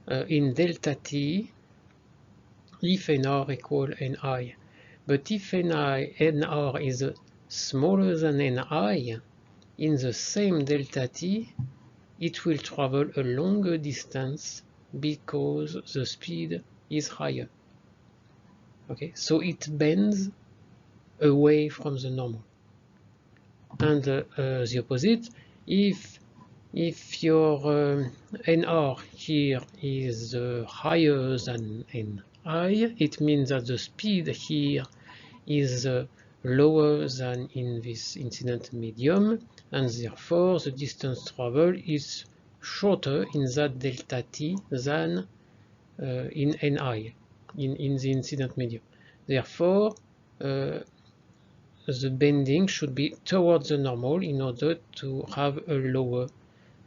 in delta t if nr equal ni. But if nr is smaller than ni, in the same delta t, it will travel a longer distance because the speed is higher. Okay, so it bends away from the normal. And the opposite, if your nr here is higher than ni, it means that the speed here is lower than in this incident medium, and therefore the distance traveled is shorter in that delta t than in ni, in the incident medium. Therefore, the bending should be towards the normal in order to have a lower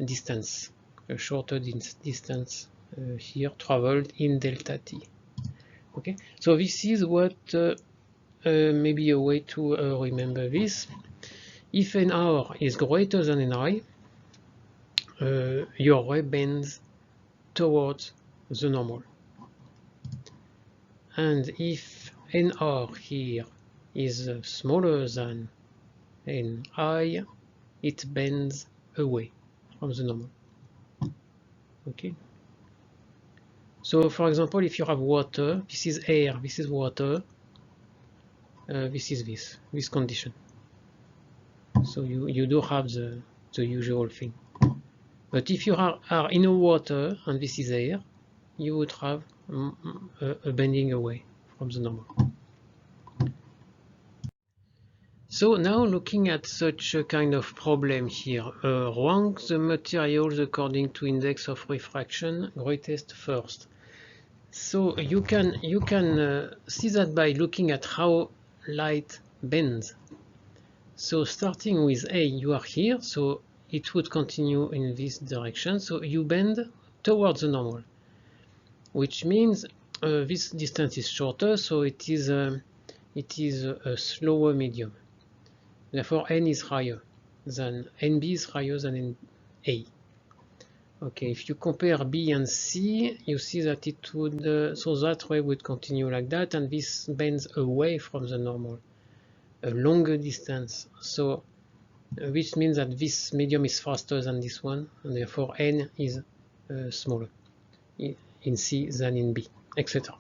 distance, a shorter distance here traveled in delta t. Okay, so this is what maybe a way to remember this. If nr is greater than ni, your wave bends towards the normal. And if nr here is smaller than ni, it bends away from the normal. Okay. So, for example, if you have water, this is air, this is water, this is this condition. So you do have the usual thing. But if you are in a water and this is air, you would have a bending away from the normal. So now looking at such a kind of problem here, rank the materials according to index of refraction greatest first. So you can see that by looking at how light bends. So starting with A, you are here, so it would continue in this direction. So you bend towards the normal, which means this distance is shorter, so it is a slower medium. Therefore, n is higher than nb is higher than A. Okay, if you compare B and C, you see that it would so that way would continue like that, and this bends away from the normal, a longer distance. So which means that this medium is faster than this one, and therefore n is smaller in C than in B, etc.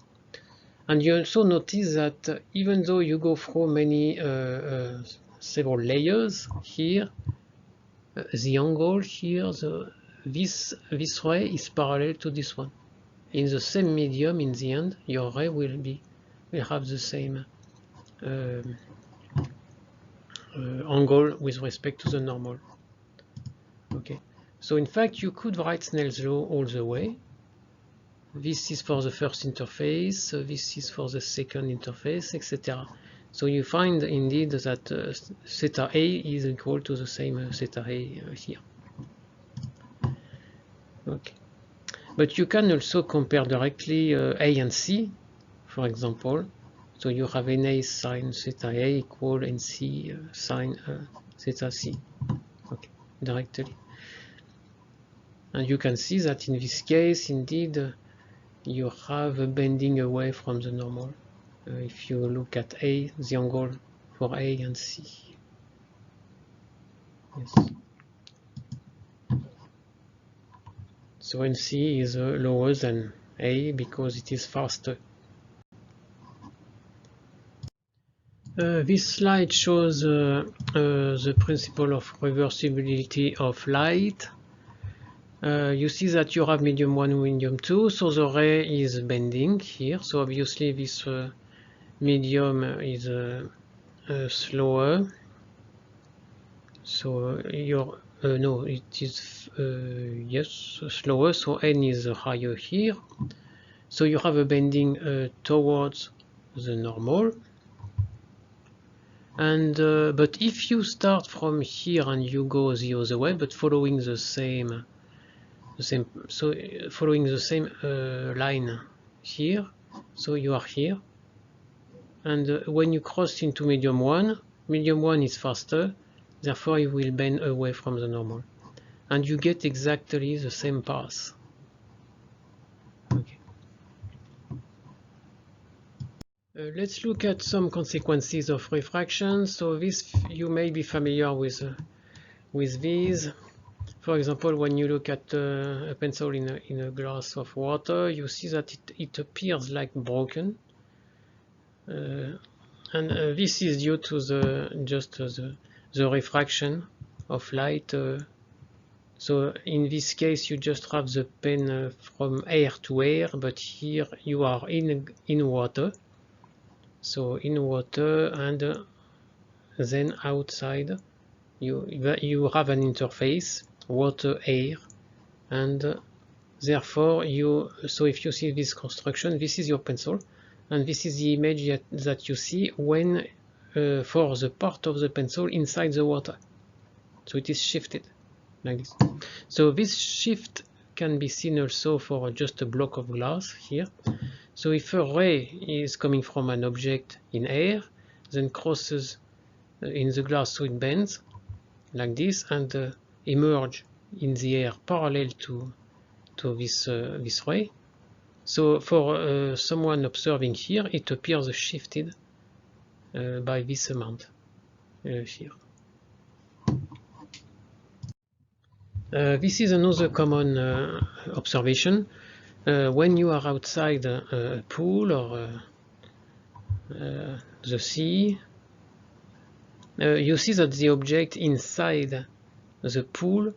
And you also notice that even though you go through many several layers here, the angle here, this ray is parallel to this one. In the same medium, in the end, your ray will have the same angle with respect to the normal. Okay, so in fact you could write Snell's law all the way. This is for the first interface, this is for the second interface, etc. So you find indeed that theta A is equal to the same theta A here. Okay. But you can also compare directly A and C, for example. So you have NA sine theta A equal NC sine theta C. Okay, directly. And you can see that in this case, indeed, you have a bending away from the normal. If you look at A, the angle for A and C. Yes. So NC is lower than A because it is faster. This slide shows the principle of reversibility of light. You see that you have medium 1 and medium 2, so the ray is bending here. So obviously this medium is slower. So your no, it is yes, slower. So n is higher here. So you have a bending towards the normal. And but if you start from here and you go the other way, but following the same following the same line here, so you are here, and when you cross into medium 1 is faster, therefore you will bend away from the normal, and you get exactly the same path. Okay. Let's look at some consequences of refraction. So this, you may be familiar with these. For example, when you look at a pencil in a glass of water, you see that it appears like broken, and this is due to the refraction of light. So in this case, you just have the pen from air to air, but here you are in water. So in water, and then outside you have an interface, water, air, and therefore so if you see this construction, this is your pencil, and this is the image that you see when for the part of the pencil inside the water. So it is shifted like this. So this shift can be seen also for just a block of glass here. So if a ray is coming from an object in air, then crosses in the glass, so it bends like this and emerge in the air parallel to this ray. So for someone observing here, it appears shifted by this amount here. This is another common observation. When you are outside a pool or the sea, you see that the object inside the pool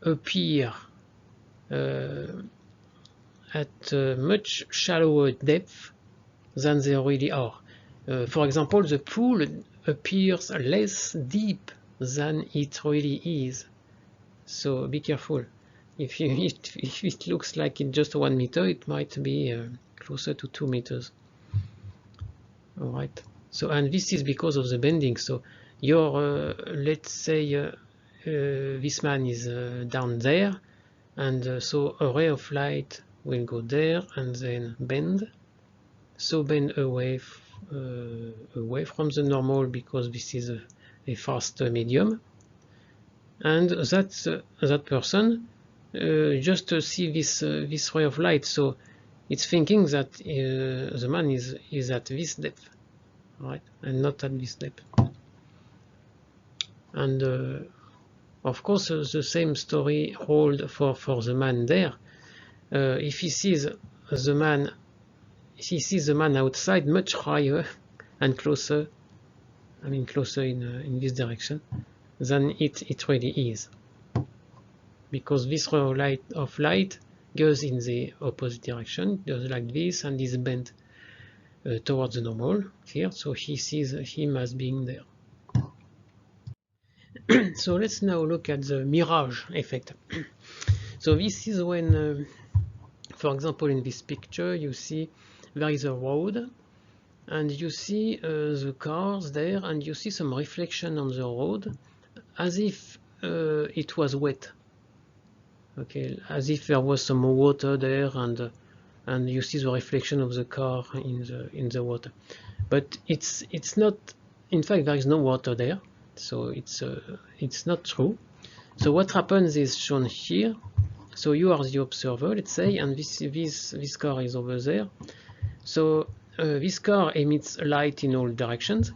appear at a much shallower depth than they really are. For example, the pool appears less deep than it really is. So be careful. If it looks like it's just 1 meter, it might be closer to 2 meters. All right. So, and this is because of the bending. So your let's say this man is down there, and so a ray of light will go there and then bend. So bend away from the normal because this is a faster medium, and that person just to see this ray of light, so it's thinking that the man is at this depth, right, and not at this depth. And of course the same story holds for the man there. If he sees the man outside much higher and closer, I mean closer in this direction than it really is, because this ray of light goes in the opposite direction, goes like this, and is bent towards the normal here, so he sees him as being there. So let's now look at the mirage effect. So this is when, for example, in this picture you see there is a road, and you see the cars there, and you see some reflection on the road, as if it was wet. Okay, as if there was some water there, and you see the reflection of the car in the water. But it's not. In fact, there is no water there, so it's not true. So what happens is shown here. So you are the observer, let's say, and this car is over there. So this car emits light in all directions,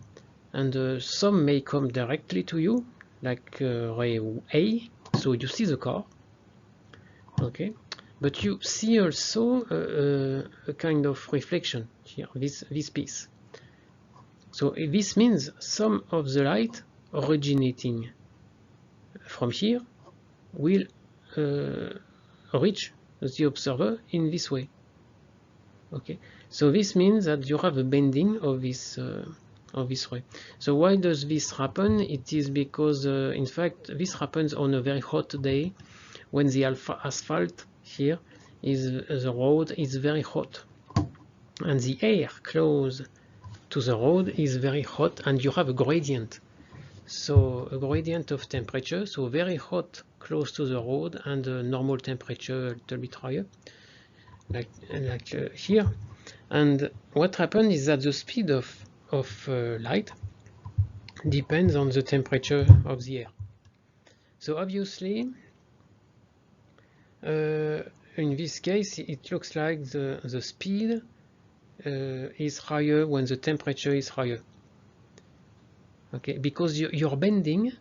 and some may come directly to you, like ray A. So you see the car, okay, but you see also a kind of reflection here, this piece. So this means some of the light originating from here will reach the observer in this way. Okay, so this means that you have a bending of this ray. So why does this happen? It is because in fact this happens on a very hot day when the asphalt here the road is very hot, and the air close to the road is very hot, and you have a gradient. So a gradient of temperature, so very hot close to the road, and a normal temperature a little bit higher, like here. And what happens is that the speed of light depends on the temperature of the air. So obviously, in this case, it looks like the speed is higher when the temperature is higher. Okay, because you're bending.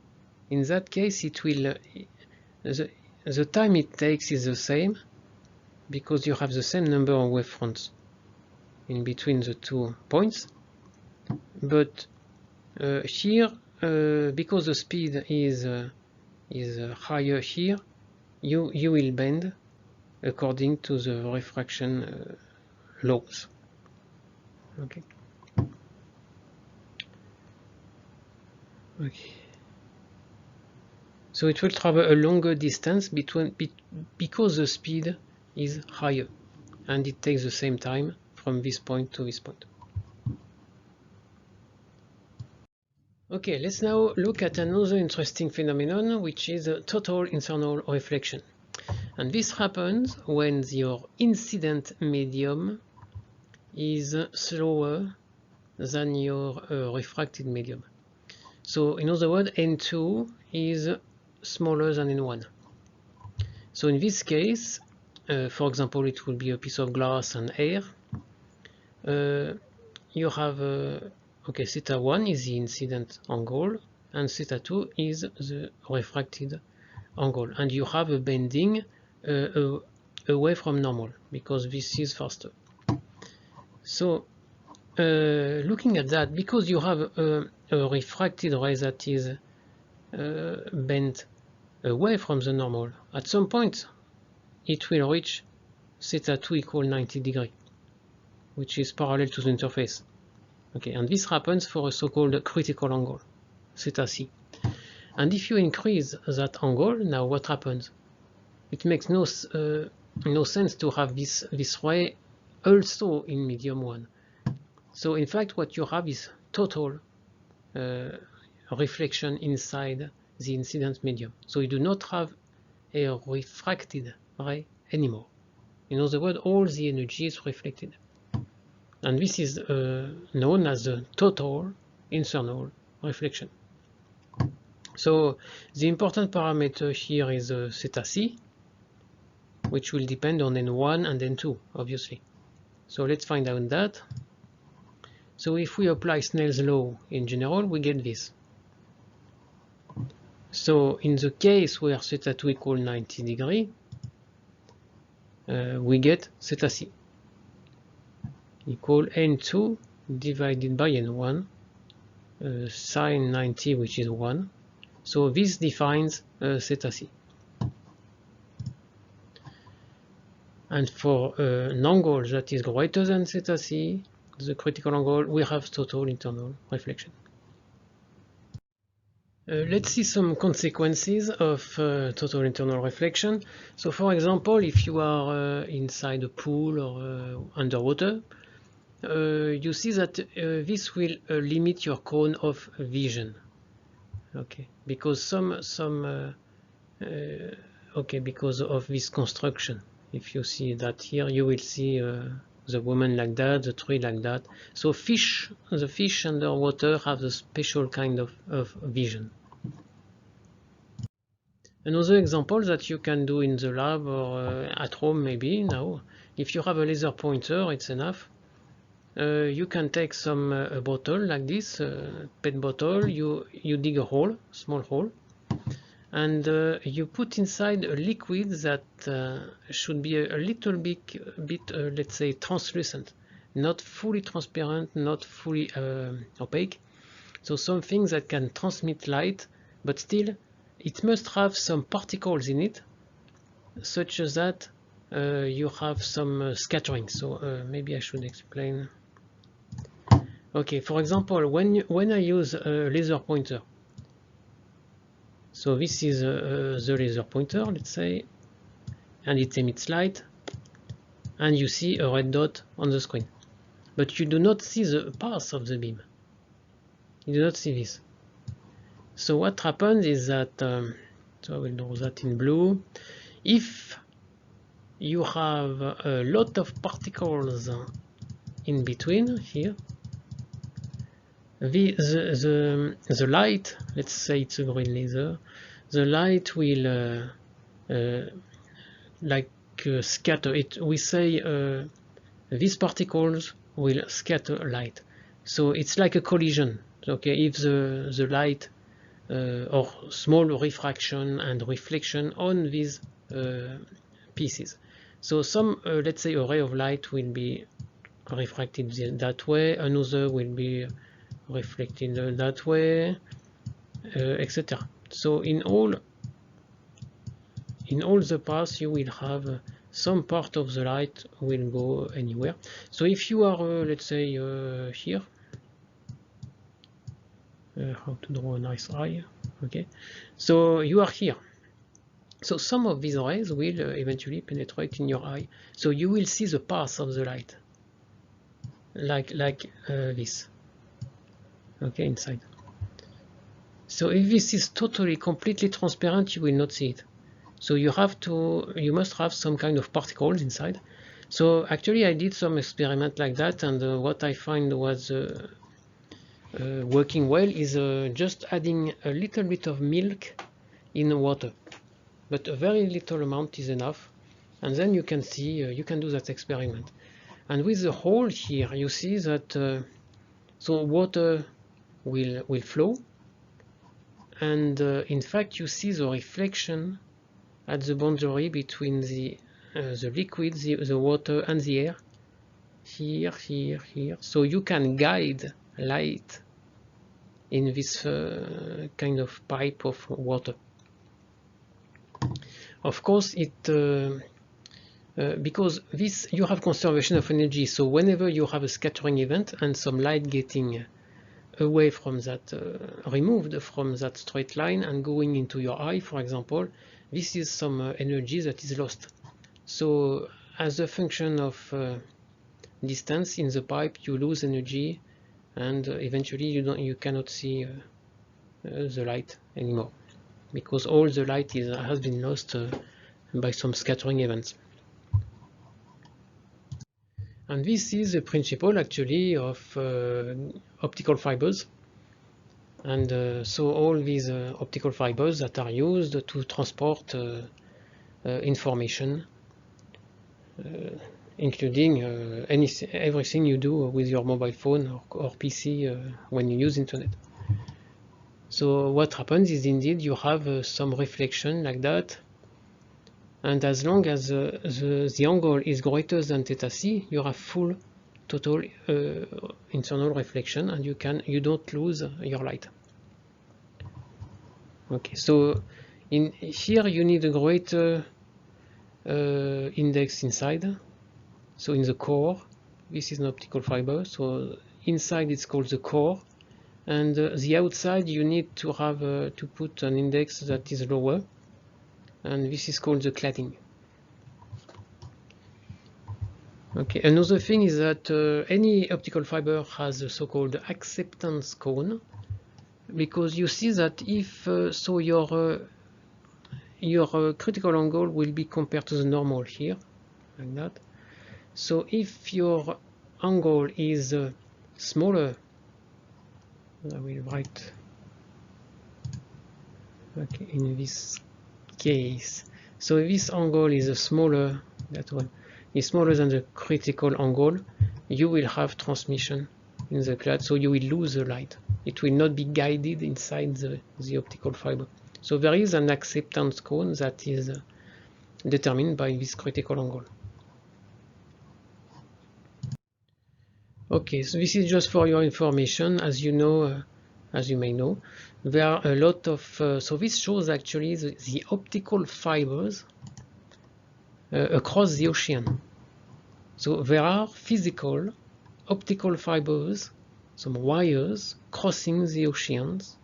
In that case, it will the time it takes is the same, because you have the same number of wavefronts in between the 2 points. But here, because the speed is higher here, you will bend according to the refraction laws. Okay. Okay. So it will travel a longer distance because the speed is higher, and it takes the same time from this point to this point. Okay, let's now look at another interesting phenomenon, which is a total internal reflection. And this happens when your incident medium is slower than your refracted medium. So in other words, N2 is smaller than N1. So in this case, for example, it will be a piece of glass and air. You have okay, theta 1 is the incident angle, and theta 2 is the refracted angle, and you have a bending away from normal, because this is faster. So looking at that, because you have a refracted ray that is bent away from the normal, at some point it will reach theta 2 equal 90 degrees, which is parallel to the interface. Okay, and this happens for a so-called critical angle, theta c. And if you increase that angle, now what happens? It makes no sense to have this ray also in medium 1. So in fact, what you have is total reflection inside the incident medium. So you do not have a refracted ray anymore. In other words, all the energy is reflected. And this is known as the total internal reflection. So the important parameter here is theta c, which will depend on N1 and N2, obviously. So let's find out that. So if we apply Snell's law in general, we get this. So in the case where theta 2 equals 90 degrees, we get theta c equal N2 divided by N1 sine 90, which is 1. So this defines theta c. And for an angle that is greater than theta c, the critical angle, we have total internal reflection. Let's see some consequences of total internal reflection. So for example, if you are inside a pool or underwater, you see that this will limit your cone of vision. Okay, because okay, because of this construction. If you see that here, you will see the woman like that, the tree like that. So the fish underwater have a special kind of vision. Another example that you can do in the lab or at home maybe now, if you have a laser pointer, it's enough. You can take some a bottle like this, PET bottle, you dig a hole, small hole, and you put inside a liquid that should be a little bit let's say translucent, not fully transparent, not fully opaque. So something that can transmit light, but still it must have some particles in it, such as that you have some scattering. So maybe I should explain. Okay, for example, when I use a laser pointer, so this is the laser pointer, let's say, and it emits light, and you see a red dot on the screen, but you do not see the path of the beam. You do not see this. So what happens is that, so I will draw that in blue. If you have a lot of particles in between here, the light, let's say it's a green laser, the light will scatter it. We say these particles will scatter light. So it's like a collision. Okay, if the light or small refraction and reflection on these pieces. So some, let's say, a ray of light will be refracted that way, another will be reflected that way, etc. So in all the paths you will have some part of the light will go anywhere. So if you are let's say here, how to draw a nice eye, okay, so you are here, so some of these rays will eventually penetrate in your eye, so you will see the path of the light like this, okay, inside. So if this is totally completely transparent, you will not see it. So you must have some kind of particles inside. So actually I did some experiment like that, and what I find was working well is just adding a little bit of milk in water, but a very little amount is enough, and then you can see, you can do that experiment. And with the hole here, you see that so water will flow, and in fact you see the reflection at the boundary between the liquid, the water and the air, here, so you can guide light in this kind of pipe of water. Of course, because this, you have conservation of energy, so whenever you have a scattering event and some light getting away from that, removed from that straight line and going into your eye, for example, this is some energy that is lost. So as a function of distance in the pipe, you lose energy, and eventually you cannot see the light anymore, because all the light has been lost by some scattering events. And this is the principle actually of optical fibers. And so all these optical fibers that are used to transport information, including everything you do with your mobile phone or PC when you use internet. So what happens is, indeed, you have some reflection like that, and as long as the angle is greater than theta c, you have full total internal reflection, and you don't lose your light. Okay, so in here you need a greater index inside. So in the core, this is an optical fiber, so inside it's called the core, and the outside you need to have to put an index that is lower, and this is called the cladding. Okay, another thing is that any optical fiber has a so-called acceptance cone, because you see that if so your critical angle will be compared to the normal here, like that. So if your angle is smaller, I will write, okay, in this case, so if this angle is smaller, that one is smaller than the critical angle, you will have transmission in the clad, so you will lose the light. It will not be guided inside the optical fiber. So there is an acceptance cone that is determined by this critical angle. Okay, so this is just for your information. As you know, as you may know, there are a lot of, so this shows actually the optical fibers across the ocean. So there are physical optical fibers, some wires crossing the oceans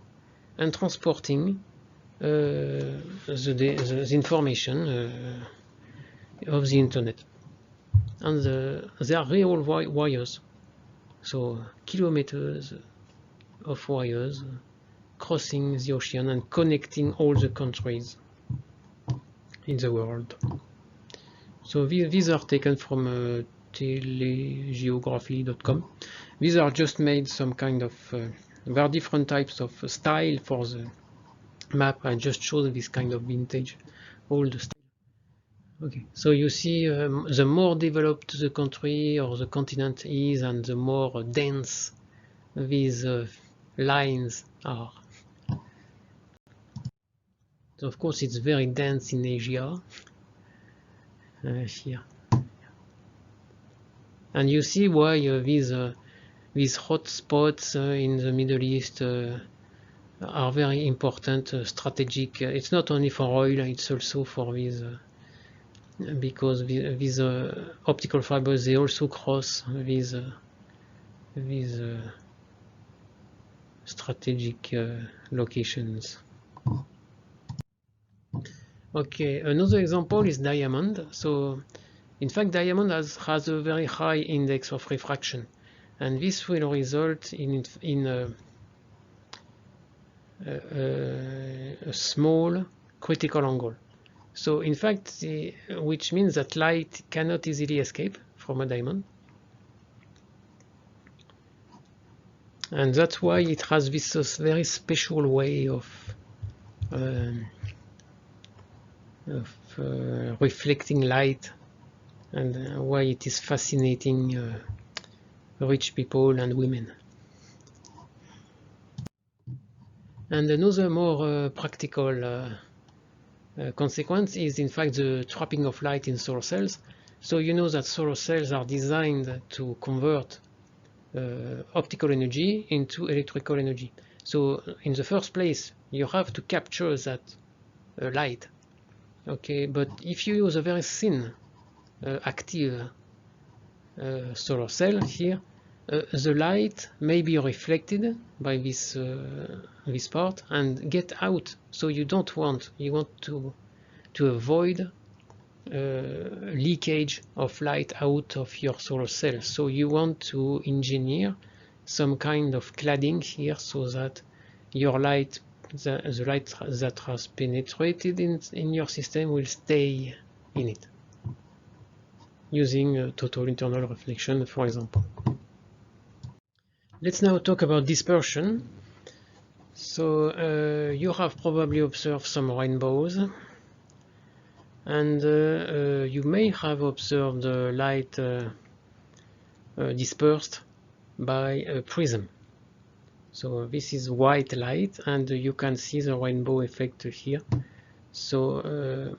and transporting the information of the internet. And they are real wires, so kilometers of wires crossing the ocean and connecting all the countries in the world. So these are taken from telegeography.com. These are just made some kind of, there are different types of style for the map. I just showed this kind of vintage old style. Okay, so you see the more developed the country or the continent is, and the more dense these lines are. So of course it's very dense in Asia, here. And you see why these hot spots in the Middle East are very important, strategic. It's not only for oil, it's also for these, because these optical fibers, they also cross these strategic locations. Okay, another example is diamond. So in fact, diamond has a very high index of refraction, and this will result in a small critical angle. So in fact, which means that light cannot easily escape from a diamond, and that's why it has this very special way of reflecting light, and why it is fascinating rich people and women. And another more practical consequence is in fact the trapping of light in solar cells. So you know that solar cells are designed to convert optical energy into electrical energy. So in the first place you have to capture that light. Okay, but if you use a very thin active solar cell here, the light may be reflected by this this part and get out. So you want to avoid leakage of light out of your solar cell. So you want to engineer some kind of cladding here so that your light, the light that has penetrated in your system will stay in it, using total internal reflection, for example. Let's now talk about dispersion. So you have probably observed some rainbows, and you may have observed light dispersed by a prism. So this is white light, and you can see the rainbow effect here. So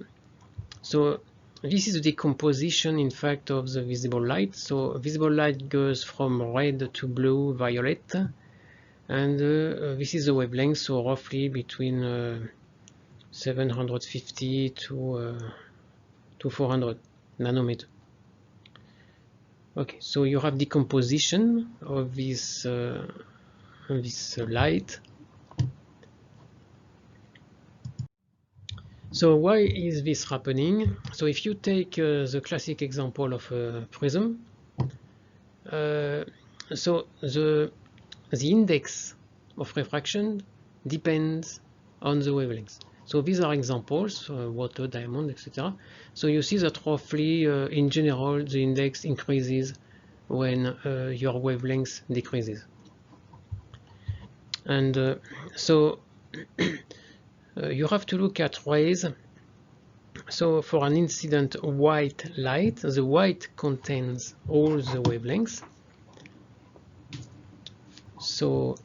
this is the decomposition, in fact, of the visible light. So visible light goes from red to blue, violet, and this is the wavelength, so roughly between 750 to 400 nanometer. Okay, so you have decomposition of this light. So why is this happening? So if you take the classic example of a prism, so the index of refraction depends on the wavelength. So these are examples, water, diamond, etc. So you see that roughly, in general, the index increases when your wavelength decreases. And so you have to look at rays. So for an incident white light, the white contains all the wavelengths. So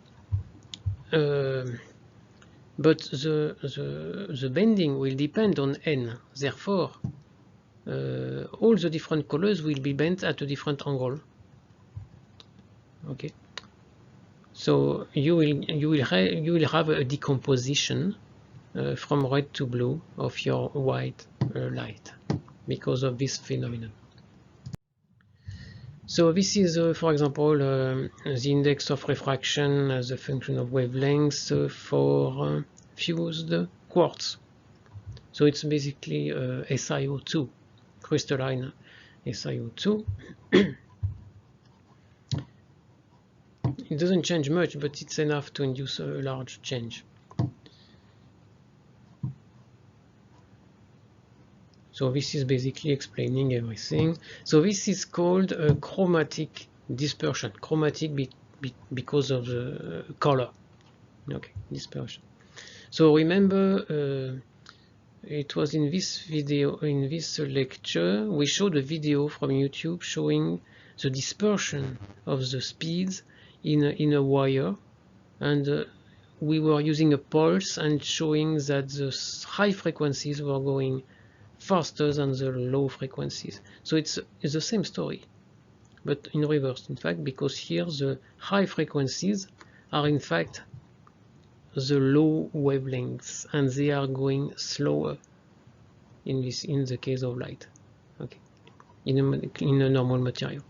but the bending will depend on n. Therefore, all the different colors will be bent at a different angle. Okay. So you will have a decomposition from red to blue of your white light because of this phenomenon. So this is, for example, the index of refraction as a function of wavelength for fused quartz. So it's basically SiO2, crystalline SiO2. It doesn't change much, but it's enough to induce a large change. So this is basically explaining everything. So this is called a chromatic dispersion. Chromatic because of the color. Okay, dispersion. So remember, it was in this video, in this lecture, we showed a video from YouTube showing the dispersion of the speeds in a wire, and we were using a pulse and showing that the high frequencies were going faster than the low frequencies. So it's the same story, but in reverse, in fact, because here the high frequencies are in fact the low wavelengths, and they are going slower in the case of light. Okay, in a normal material.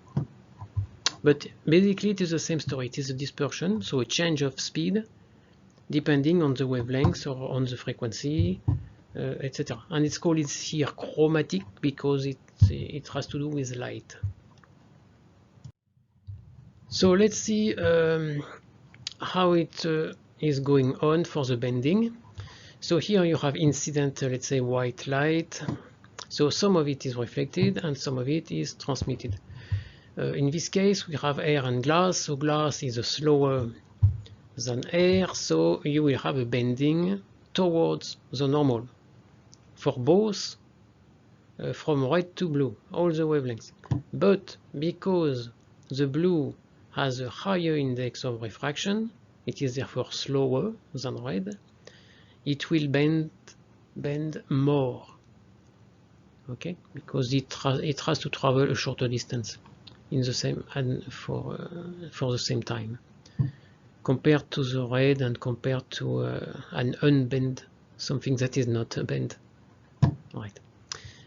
But basically it is the same story. It is a dispersion, so a change of speed depending on the wavelength or on the frequency, etc. And it's called here chromatic because it has to do with light. So let's see how it is going on for the bending. So here you have incident, let's say white light. So some of it is reflected and some of it is transmitted. In this case we have air and glass, so glass is slower than air, so you will have a bending towards the normal for both from red to blue, all the wavelengths. But because the blue has a higher index of refraction, it is therefore slower than red, it will bend more, okay, because it has to travel a shorter distance in the same and for the same time compared to the red and compared to an unbent, something that is not bent. Right.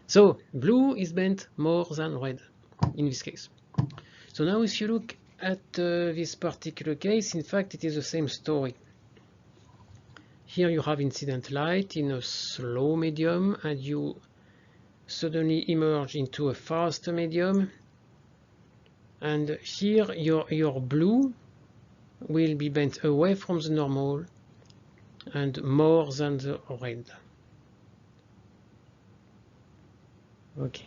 So blue is bent more than red in this case. So now if you look at this particular case, in fact it is the same story. Here you have incident light in a slow medium and you suddenly emerge into a fast medium, and here your blue will be bent away from the normal and more than the red. Okay.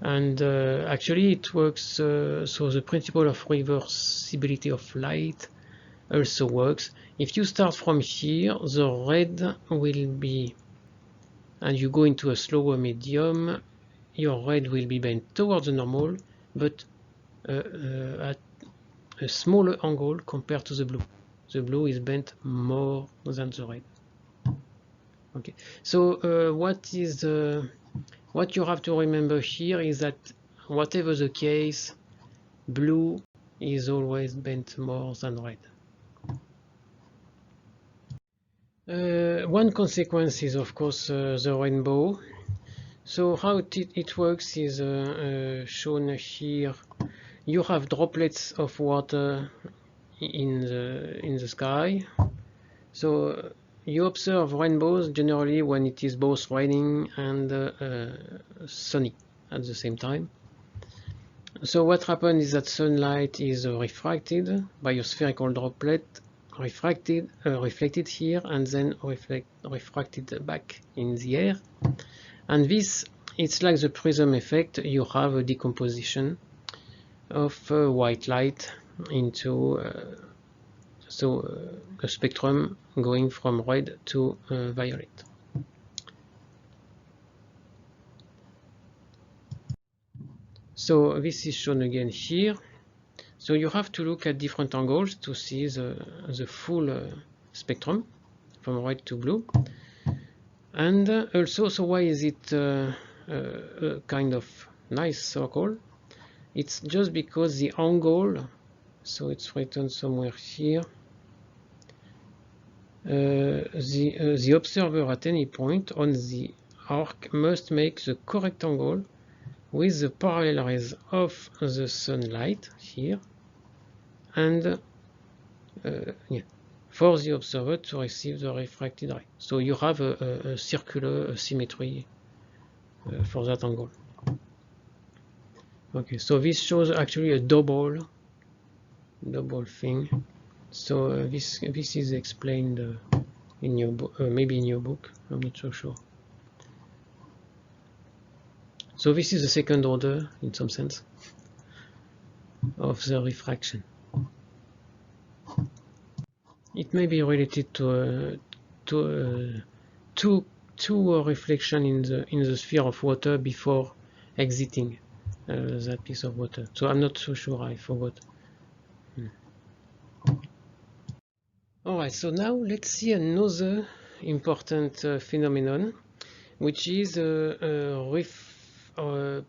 And actually it works, so the principle of reversibility of light also works. If you start from here, the red will be, and you go into a slower medium, your red will be bent towards the normal, but at a smaller angle compared to the blue. The blue is bent more than the red. Okay, so what you have to remember here is that whatever the case, blue is always bent more than red. One consequence is of course the rainbow. So how it works is shown here. You have droplets of water in the sky. So you observe rainbows generally when it is both raining and sunny at the same time. So what happens is that sunlight is refracted by a spherical droplet, reflected here, and then refracted back in the air. And this, it's like the prism effect. You have a decomposition of white light into a spectrum going from red to violet. So this is shown again here. So you have to look at different angles to see the full spectrum from red to blue. And also, so why is it a kind of nice circle? It's just because the angle, so it's written somewhere here, the observer at any point on the arc must make the correct angle with the parallel rays of the sunlight here, and for the observer to receive the refracted ray. So you have a circular symmetry for that angle. Okay, so this shows actually a double thing. So this is explained in your book, maybe in your book. I'm not so sure. So this is the second order, in some sense, of the refraction. It may be related to two reflection in the sphere of water before exiting that piece of water. So I'm not so sure. I forgot. Alright, so now let's see another important phenomenon, which is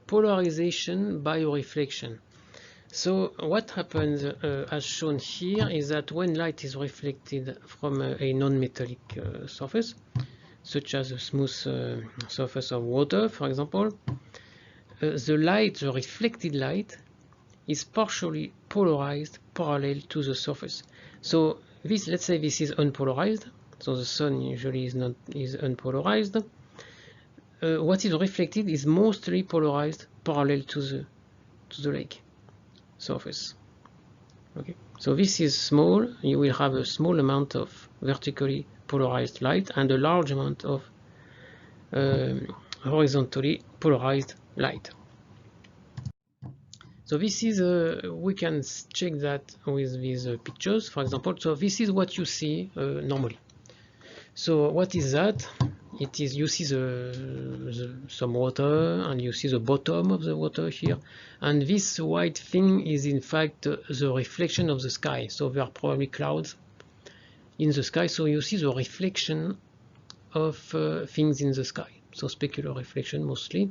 polarization by reflection. So what happens, as shown here, is that when light is reflected from a non-metallic surface, such as a smooth surface of water, for example, the reflected light, is partially polarized parallel to the surface. So this, let's say this is unpolarized, so the sun usually is unpolarized. What is reflected is mostly polarized parallel to the lake surface. Okay, so this is small. You will have a small amount of vertically polarized light and a large amount of horizontally polarized light. So this is we can check that with these pictures, for example. So this is what you see normally. So what is that? It is, you see some water, and you see the bottom of the water here, and this white thing is in fact the reflection of the sky. So there are probably clouds in the sky, so you see the reflection of things in the sky, so specular reflection mostly.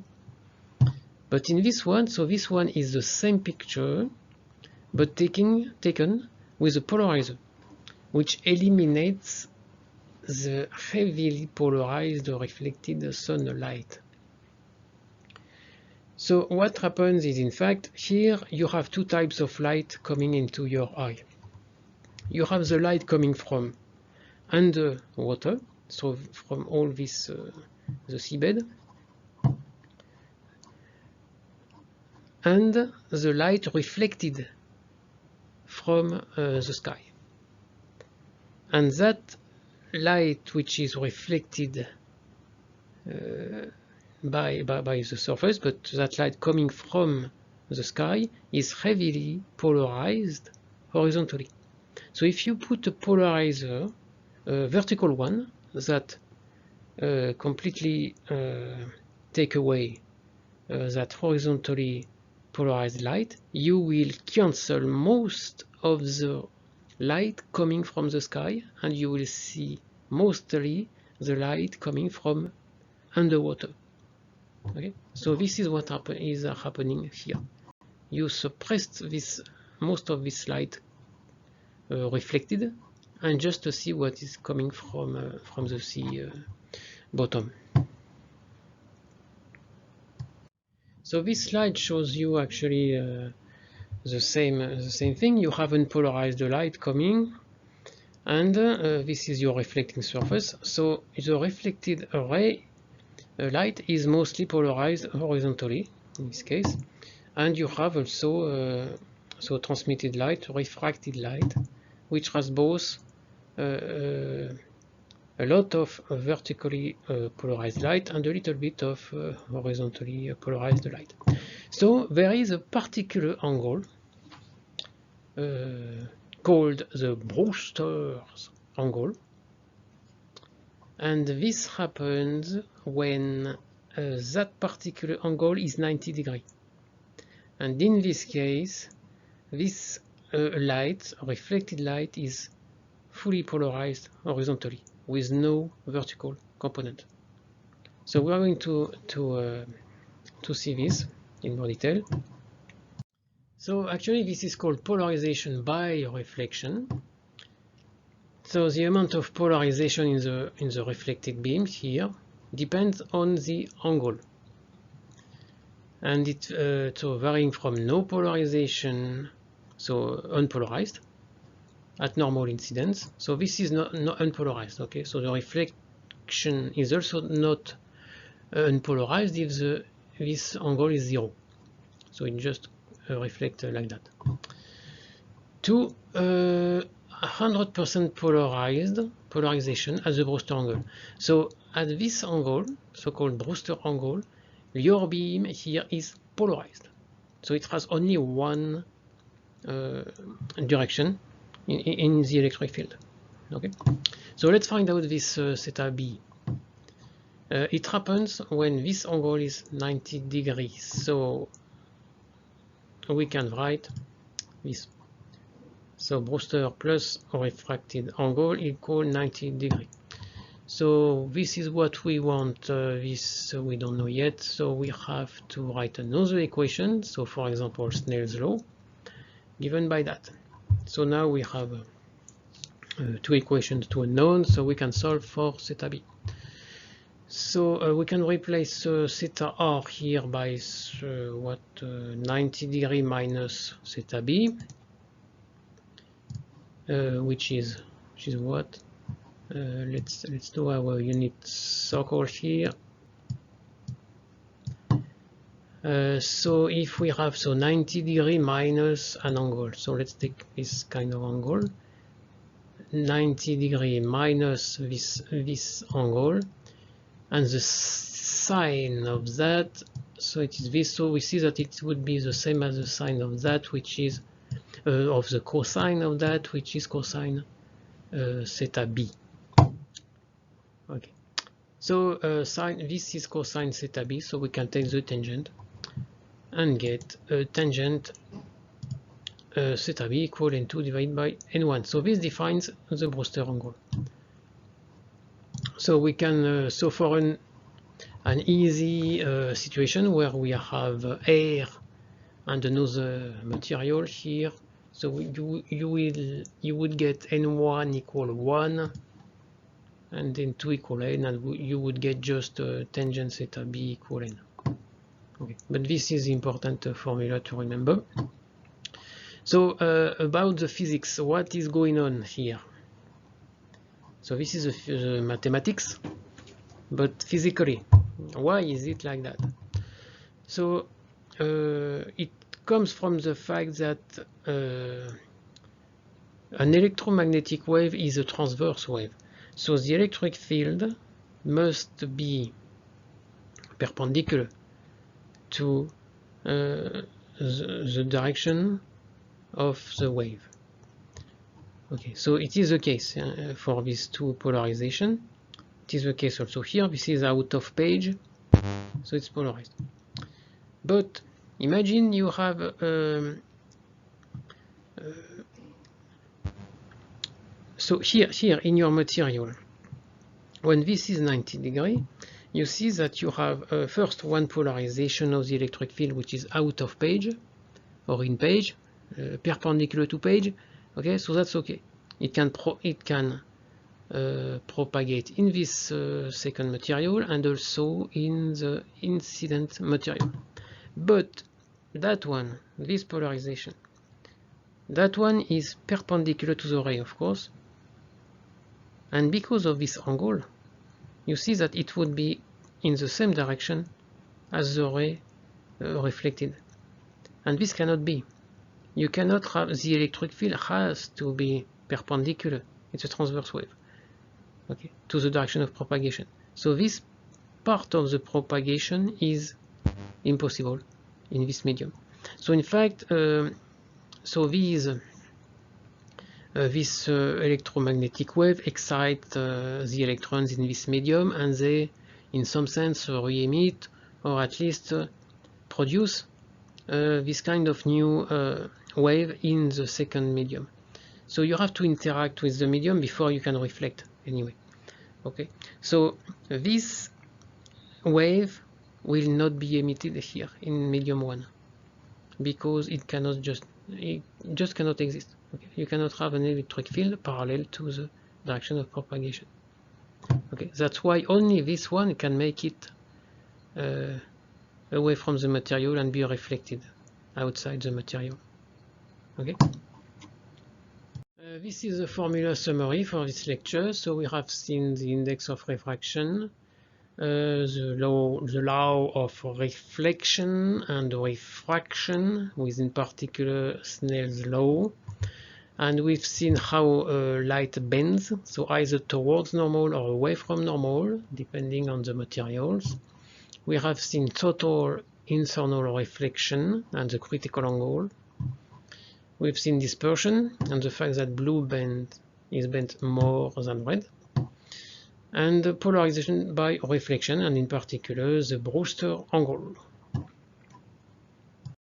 But in this one, so this one is the same picture, but taken with a polarizer, which eliminates the heavily polarized reflected sunlight. So what happens is, in fact, here you have two types of light coming into your eye. You have the light coming from underwater, so from all this the seabed, and the light reflected from the sky. And that light which is reflected by the surface, but that light coming from the sky is heavily polarized horizontally. So if you put a polarizer, a vertical one, that completely take away that horizontally polarized light, you will cancel most of the light coming from the sky, and you will see mostly the light coming from underwater. Okay, so this is what is happening here. You suppressed most of this light reflected, and just to see what is coming from the sea bottom. So this slide shows you actually the same thing. You have unpolarized light coming, and this is your reflecting surface. So the reflected ray light is mostly polarized horizontally in this case, and you have also so transmitted light, refracted light, which has both a lot of vertically polarized light and a little bit of horizontally polarized light. So there is a particular angle called the Brewster's angle, and this happens when that particular angle is 90 degrees. And in this case, this light, reflected light, is fully polarized horizontally with no vertical component. So we are going to see this in more detail. So actually this is called polarization by reflection. So the amount of polarization in the reflected beam here depends on the angle, and it's so varying from no polarization, so unpolarized at normal incidence. So this is not unpolarized. Okay, so the reflection is also not unpolarized if this angle is 0. So it just reflects like that. To 100% polarization at the Brewster angle. So at this angle, so-called Brewster angle, your beam here is polarized. So it has only one direction in the electric field. Okay. So let's find out this theta b. It happens when this angle is 90 degrees. So we can write this. So Brewster plus refracted angle equal 90 degrees. So this is what we want. This we don't know yet. So we have to write another equation. So for example, Snell's law, given by that. So now we have two equations, two unknowns. So we can solve for theta b. So we can replace theta r here by 90 degree minus theta b. Which is what? Let's do our unit circle here. So if we have 90 degree minus an angle, so let's take this kind of angle, 90 degree minus this angle, and the sine of that, so it is this. So we see that it would be the same as the sine of that, which is of the cosine of that, which is cosine theta b. Okay, so sine, this is cosine theta b, so we can take the tangent and get tangent theta b equal n2 divided by n1. So this defines the Brewster angle. So we can so for an easy situation where we have air and another material here, so you would get n1 equal 1 and n2 equal n, and you would get just tangent theta b equal n. Okay, but this is important formula to remember. So about the physics, what is going on here? So this is the mathematics, but physically, why is it like that? So it comes from the fact that an electromagnetic wave is a transverse wave. So the electric field must be perpendicular to the direction of the wave. Okay, so it is the case for these two polarization. It is the case also here. This is out of page, so it's polarized. But imagine you have so here in your material, when this is 90 degrees, you see that you have first one polarization of the electric field, which is out of page or in page, perpendicular to page. Okay, so that's okay. It can propagate in this second material and also in the incident material. But that one, this polarization, that one is perpendicular to the ray, of course, And because of this angle, you see that it would be in the same direction as the ray reflected. And this cannot be. You cannot have the electric field has to be perpendicular. It's a transverse wave, okay, to the direction of propagation. So this part of the propagation is impossible in this medium. So in fact, this electromagnetic wave excite the electrons in this medium, and they, in some sense, re-emit, or at least produce this kind of new wave in the second medium. So you have to interact with the medium before you can reflect anyway. Okay, so this wave will not be emitted here in medium 1 because it just cannot exist. Okay, you cannot have an electric field parallel to the direction of propagation. Okay, that's why only this one can make it away from the material and be reflected outside the material. Okay. This is the formula summary for this lecture. So we have seen the index of refraction, the law of reflection and refraction, with in particular Snell's law, and we've seen how light bends, so either towards normal or away from normal, depending on the materials. We have seen total internal reflection and the critical angle. We've seen dispersion and the fact that blue is bent more than red, and polarization by reflection, and in particular the Brewster angle.